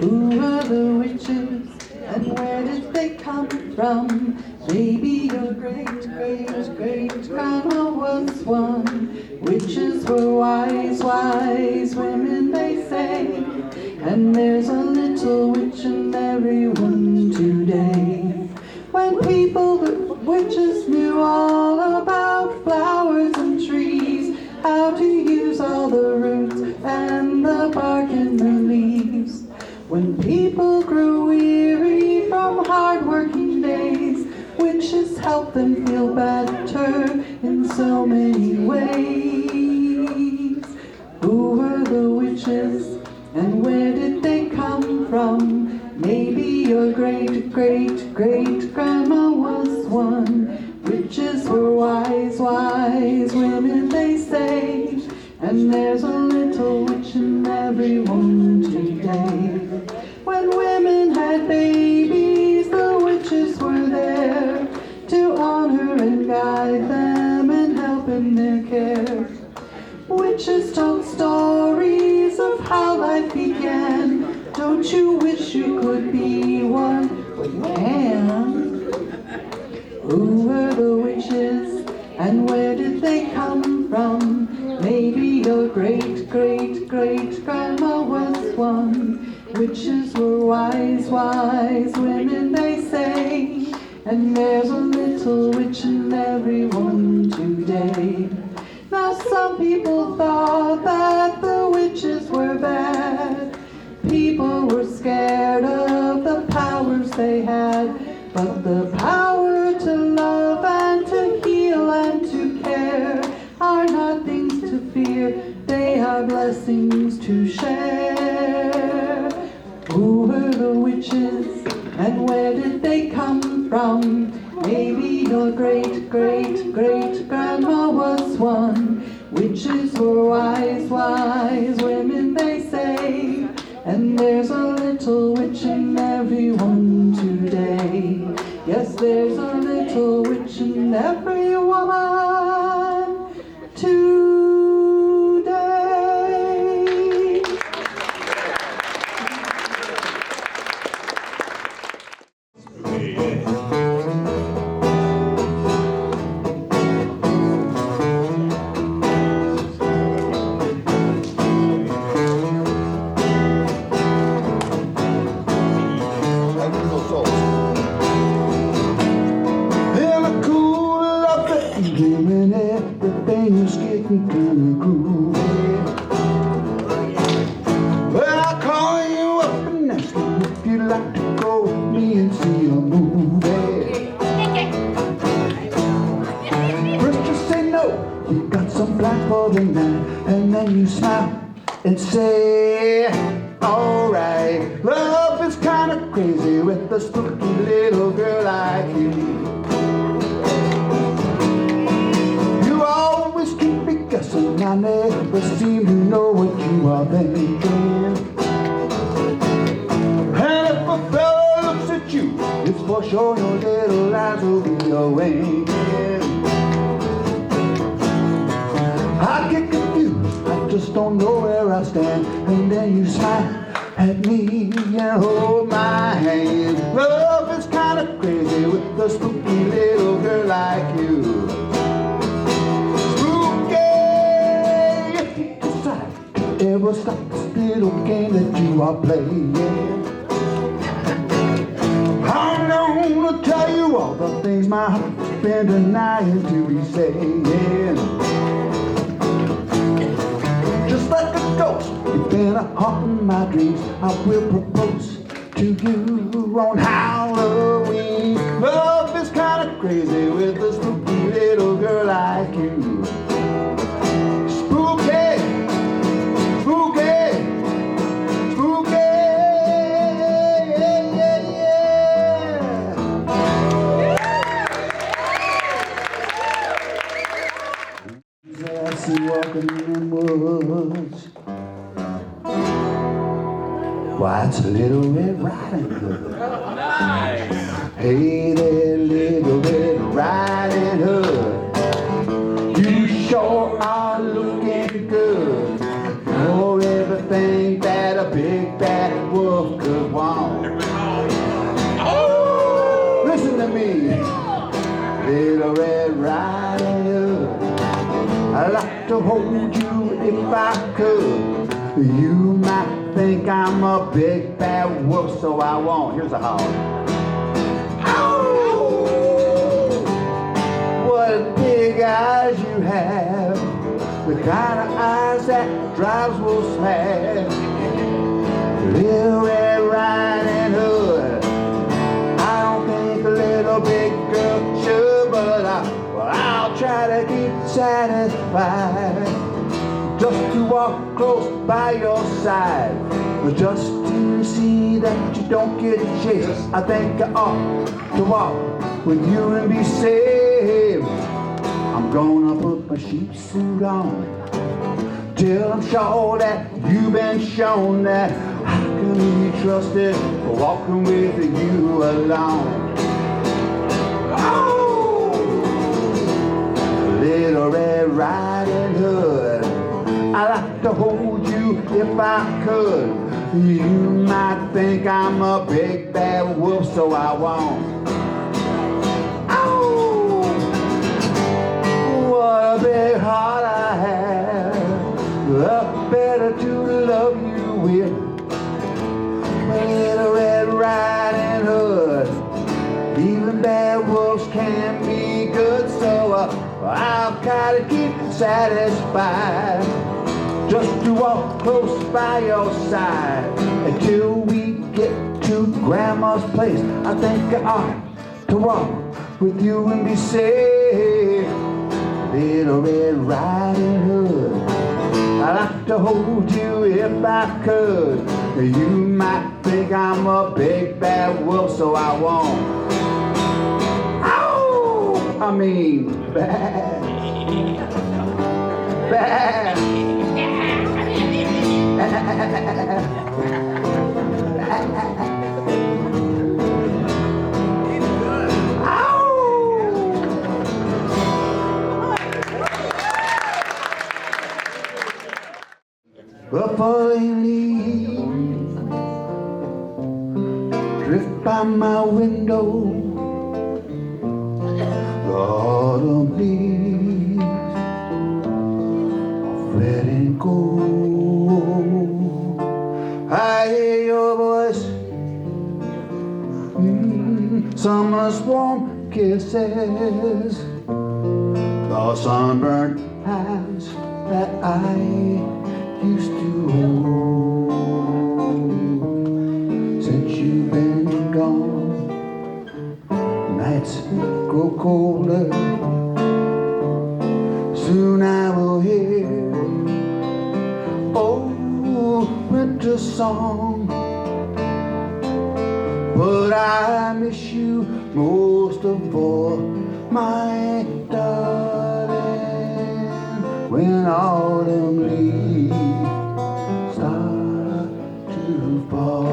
Who are the witches and where did they come from? Maybe your great-great-great-grandma was one. Witches were wise, wise women, they say. And there's a little witch in everyone today. When people, the witches knew all about flowers and trees, how to use all the roots and the bark and the leaves. When people grew weary from hard-working days, witches helped them feel better in so many ways. Who were the witches and where did they come from? Maybe your great-great-great-grandma was one. Witches were wise, wise women, they say. And there's a little witch in everyone today. When women had babies, the witches were there to honor and guide them and help in their care. Witches told stories of how life began. Don't you wish you could be one? Well, you can. Who were the witches and where did they come from? Maybe your great-great-great-grandma was one. Witches were wise, wise women, they say. And there's a little witch in everyone today. Now some people thought that the witches were bad. People were scared of the powers they had. But the power to love and to heal and to care are not things to fear, they are blessings to share. Who were the witches and where did they come from? Maybe your great-great-great-grandma was one. Witches were wise, wise women, they say. And there's a little witch in everyone today. Yes, there's a little witch in everyone today. In a cool up when everything is getting kinda groovy. Well, I'll call you up and ask you if you'd like to go with me and see a movie. First you say no, you got some plans for the night, and then you smile and say, alright. Love is kinda crazy with a spooky little girl like you. You always keep me guessing, I never seem to know what you are thinking. And if a fella looks at you, it's for sure your little eyes will be awake. I get confused, I just don't know where I stand. And then you smile at me and hold my hand. Love is kinda crazy with a spooky little girl like you. Spooky, if you decide to ever stop this little game that you are playing. I'm gonna tell you all the things my heart's been denying to be saying. Just like a ghost, you've been a haunting my dreams. I will propose to you on Halloween. Love is kind of crazy with a spooky little girl like you. Spooky, spooky, spooky, yeah, yeah, yeah. I see walking in the woods. Why, it's a little Red Riding Hood. Hey there, little Red Riding Hood. You sure are looking good. You're everything that a big bad wolf could want. Listen to me, little Red Riding Hood. I'd like to hold you if I could. You might think I'm a big bad wolf, so I won't. Here's a howl. Ow! What big eyes you have, the kind of eyes that drives wolves mad. Little Red Riding Hood, I don't think a little big girl should, but I'll try to keep satisfied. Just to walk close by your side, just to see that you don't get chased. I think I ought to walk with you and be safe. I'm gonna put my sheep suit on till I'm sure that you've been shown that I can be trusted for walking with you alone. Oh, little Red Riding Hood, I'd like to hold you if I could. You might think I'm a big bad wolf, so I won't. Oh, what a big heart I have, better to love you with. Little Red Riding Hood, even bad wolves can be good, so I'll try to keep satisfied. Just to walk close by your side until we get to Grandma's place. I think I ought to walk with you and be safe. Little Red Riding Hood, I'd like to hold you if I could. You might think I'm a big bad wolf, so I won't. Ow! I mean bad. Bad. A falling leaf drift by my window. The autumn leaves are letting go. I hear your voice, summer's warm kisses, the sunburned hands that I used to hold. Since you've been gone, nights grow colder. Soon I will hear winter song, but I miss you most of all, my darling. When autumn leaves start to fall.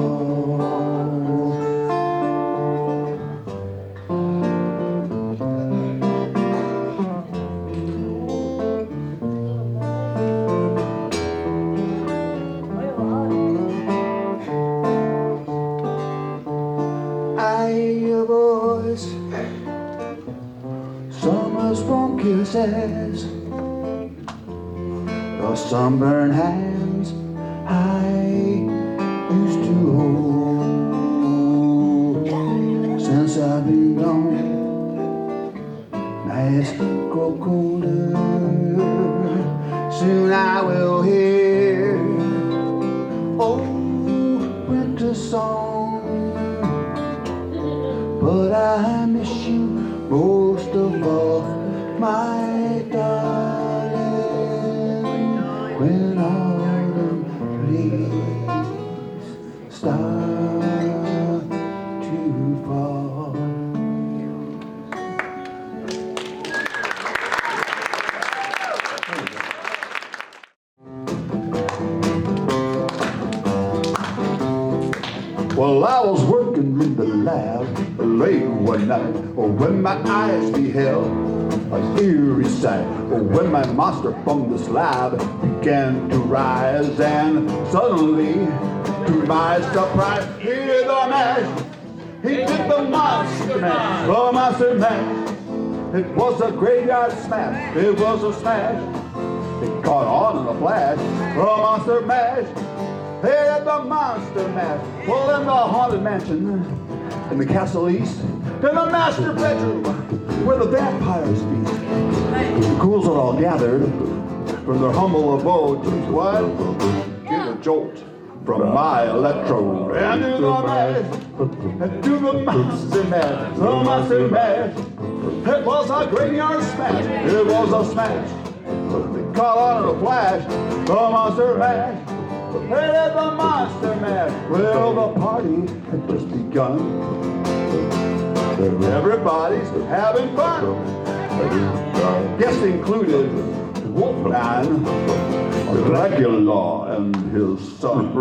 Summer's warm kisses, the sunburned hands I used to hold. Since I've been gone, nights grow colder, soon I will hear old winter song. But I miss you most of all, my darling, when autumn leaves start to fall. Well, I was working in the lab late one night when my eyes beheld an eerie sight. When my monster from the slab began to rise, and suddenly, to my surprise, he did the mash. He did the monster mash, the monster mash. It was a graveyard smash. It was a smash. It caught on in a flash. The monster mash. Hey, at the monster mash. Well, in the haunted mansion, in the castle east, in the master bedroom, where the vampires feast. The ghouls are all gathered from their humble abode to what? Get a jolt from my electrode. And do the mash, and do the monster mash, the monster mash. It was a graveyard smash. It was a smash. They caught on in a flash. The monster mash. Hey, the monster mash. Well, the party had just begun. Everybody's having fun. Guests included Wolfman, Dracula, and his son.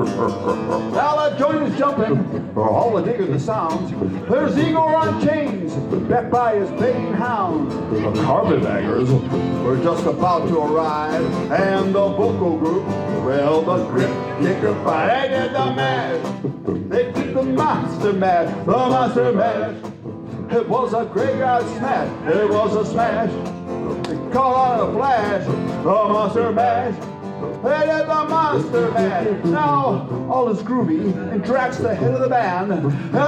Now the joint is jumping for all the diggers the sounds. There's Igor on chains, backed by his baying hounds. The carpetbaggers were just about to arrive, and the vocal group, well, the grip kicker fight. They did the mash. They did the monster mash, the monster mash. It was a graveyard smash. It was a smash. They caught on a flash. The monster mash. They did the monster mash. Now all is groovy, and Drax the head of the band. And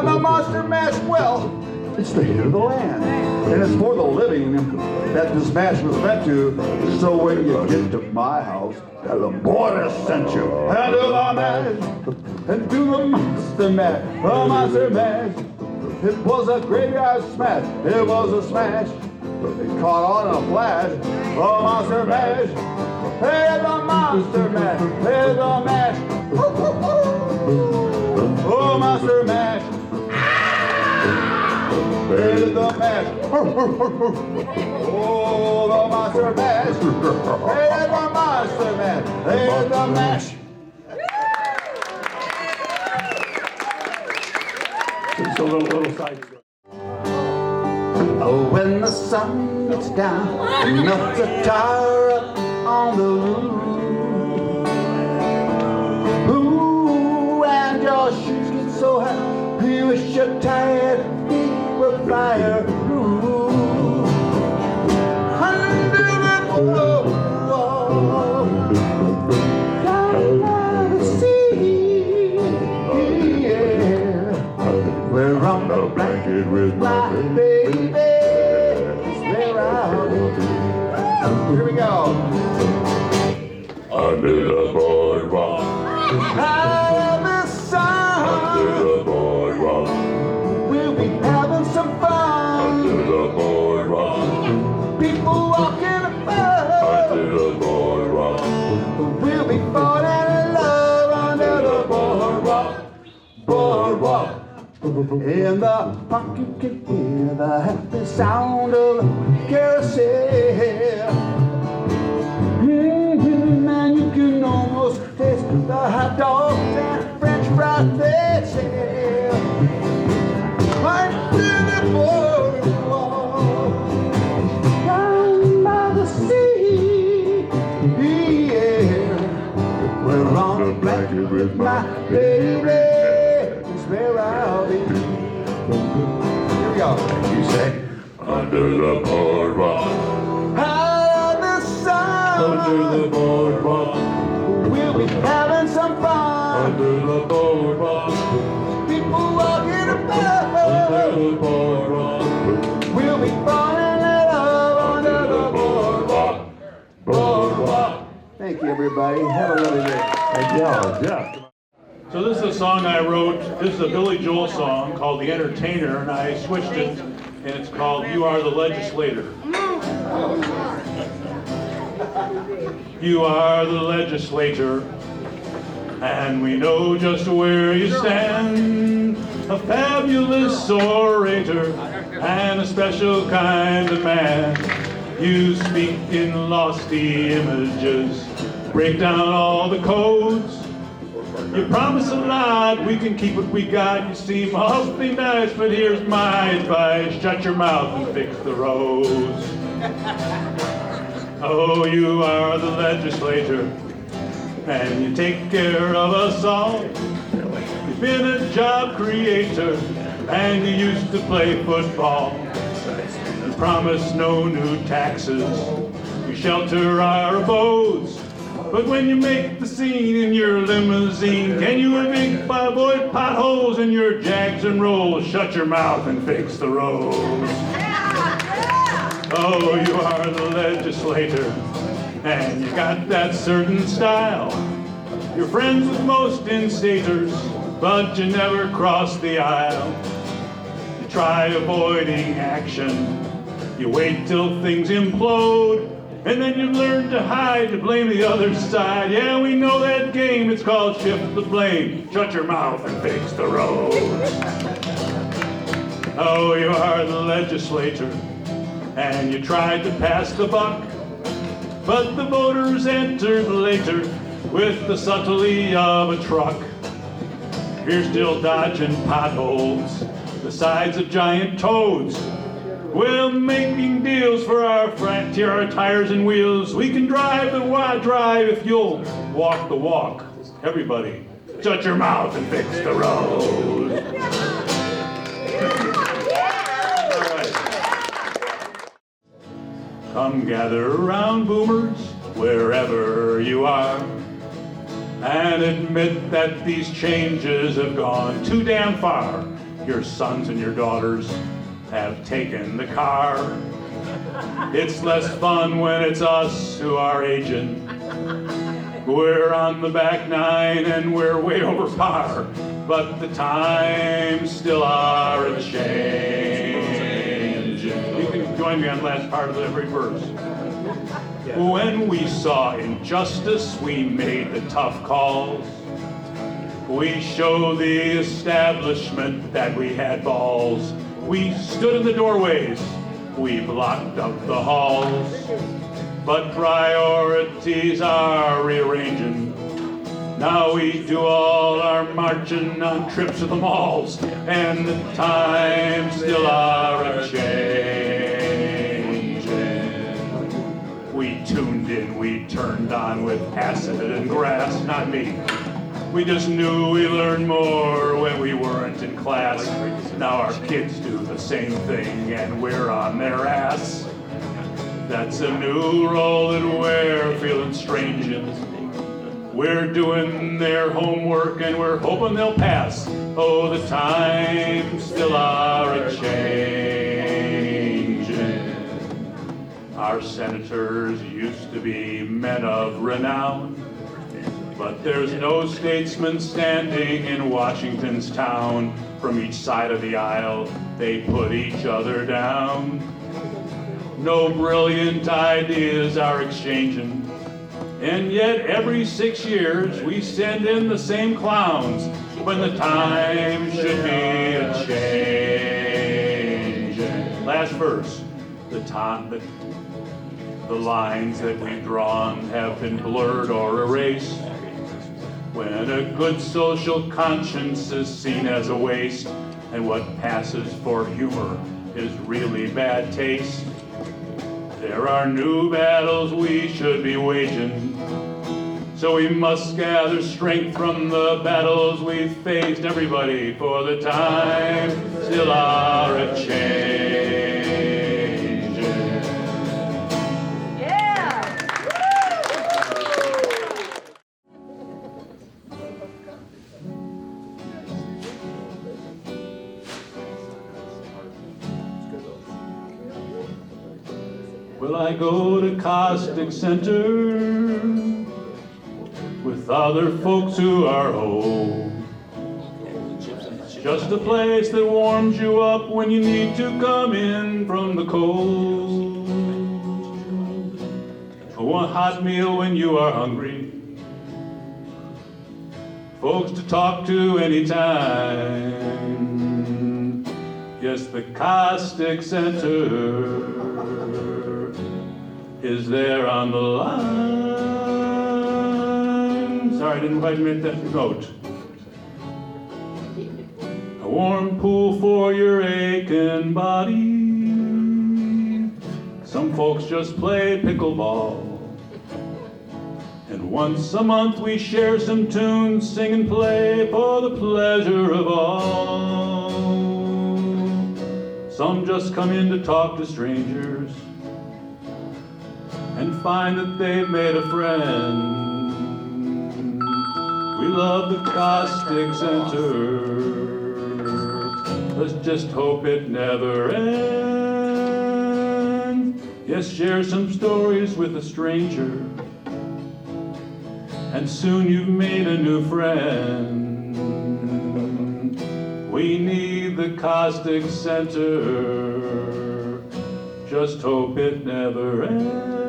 the monster mash, well, it's the hit of the land. And it's for the living that this mash was meant to. So when you get to my house, tell them boy sent you. And do the mash. And do the monster mash. The monster mash. It was a graveyard smash. It was a smash. It caught on in a flash. The monster mash. Hey, the monster mash. Hey, the mash. Oh, monster mash. Hey, the mash. Oh, the monster mash. Hey, the monster mash. Hey, the mash. Just a little side. Oh, when the sun gets down, enough to tire up on the roof. Ooh, and your shoes get so hot, you wish your tired feet were fireproof. Under the boardwalk, down by the sea, yeah, where on the blanket with my baby. Here we go. Under the boardwalk, Have the sun. under the boardwalk, We'll be having some fun. under the boardwalk, People walking above. under the boardwalk, We'll be falling in love under the boardwalk. Boardwalk. In the park you can hear the happy sound of carousel. And you can almost taste the hot dogs and French fries they sell. Under the boardwalk, down by the sea, yeah. We're on the blanket with my baby. It's where I'll be. Here we go. You say, under the boardwalk, out of the sun. under the boardwalk, We'll be having some fun. under the boardwalk, People walking under above. the boardwalk, We'll be falling in love everybody. Have a lovely day. Thank y'all. Jeff. So this is a song I wrote. This is a Billy Joel song called The Entertainer, and I switched it, and it's called You Are the Legislator. You are the legislator, and we know just where you stand. A fabulous orator and a special kind of man. You speak in lofty images, break down all the codes. You promise a lot, we can keep what we got. You seem awfully nice, but here's my advice. Shut your mouth and fix the roads. Oh, you are the legislator, and you take care of us all. You've been a job creator, and you used to play football. You promise no new taxes, you shelter our abodes. But when you make the scene in your limousine, can you evict avoid potholes in your Jags and Rolls? Shut your mouth and fix the roads. Oh, you are the legislator, and you got that certain style. You're friends with most in-staters, but you never cross the aisle. You try avoiding action, you wait till things implode, and then you learn to hide, to blame the other side. Yeah, we know that game, it's called shift the blame. Shut your mouth and fix the roads. Oh, you are the legislator, and you tried to pass the buck, but the voters entered later with the subtlety of a truck. You're still dodging potholes, the sides of giant toads. We're making deals for our tires and wheels. We can drive the drive if you'll walk the walk. Everybody, shut your mouth and fix the road. All right. Come gather around, boomers, wherever you are, and admit that these changes have gone too damn far. Your sons and your daughters have taken the car. It's less fun when it's us who are aging. We're on the back nine and we're way over par, but the times still are a-changing. You can join me on the last part of every verse. When we saw injustice, we made the tough calls. We showed the establishment that we had balls. We stood in the doorways, we blocked up the halls. But priorities are rearranging. Now we do all our marching on trips to the malls, and the times still are a-changing. We tuned in, we turned on with acid and grass, not me. We just knew we learned more when we weren't in class. Now our kids do the same thing and we're on their ass. That's a new role that we're feeling strange in. We're doing their homework and we're hoping they'll pass. Oh, the times still are a-changing. Our senators used to be men of renown, but there's no statesman standing in Washington's town. From each side of the aisle, they put each other down. No brilliant ideas are exchanging, and yet every 6 years we send in the same clowns when the time should be a-changing. Last verse. The lines that we've drawn have been blurred or erased. When a good social conscience is seen as a waste, and what passes for humor is really bad taste, there are new battles we should be waging. So we must gather strength from the battles we've faced, everybody, for the time still are a-changing. Well, I go to Costick Center with other folks who are old. Just a place that warms you up when you need to come in from the cold. A hot meal when you are hungry. Folks to talk to anytime. Yes, the Costick Center is there on the line. Sorry, I didn't quite make that note. A warm pool for your aching body. Some folks just play pickleball. And once a month we share some tunes, sing and play for the pleasure of all. Some just come in to talk to strangers and find that they've made a friend. We love the Costick Center. Let's just hope it never ends. Yes, share some stories with a stranger, and soon you've made a new friend. We need the Costick Center. Just hope it never ends.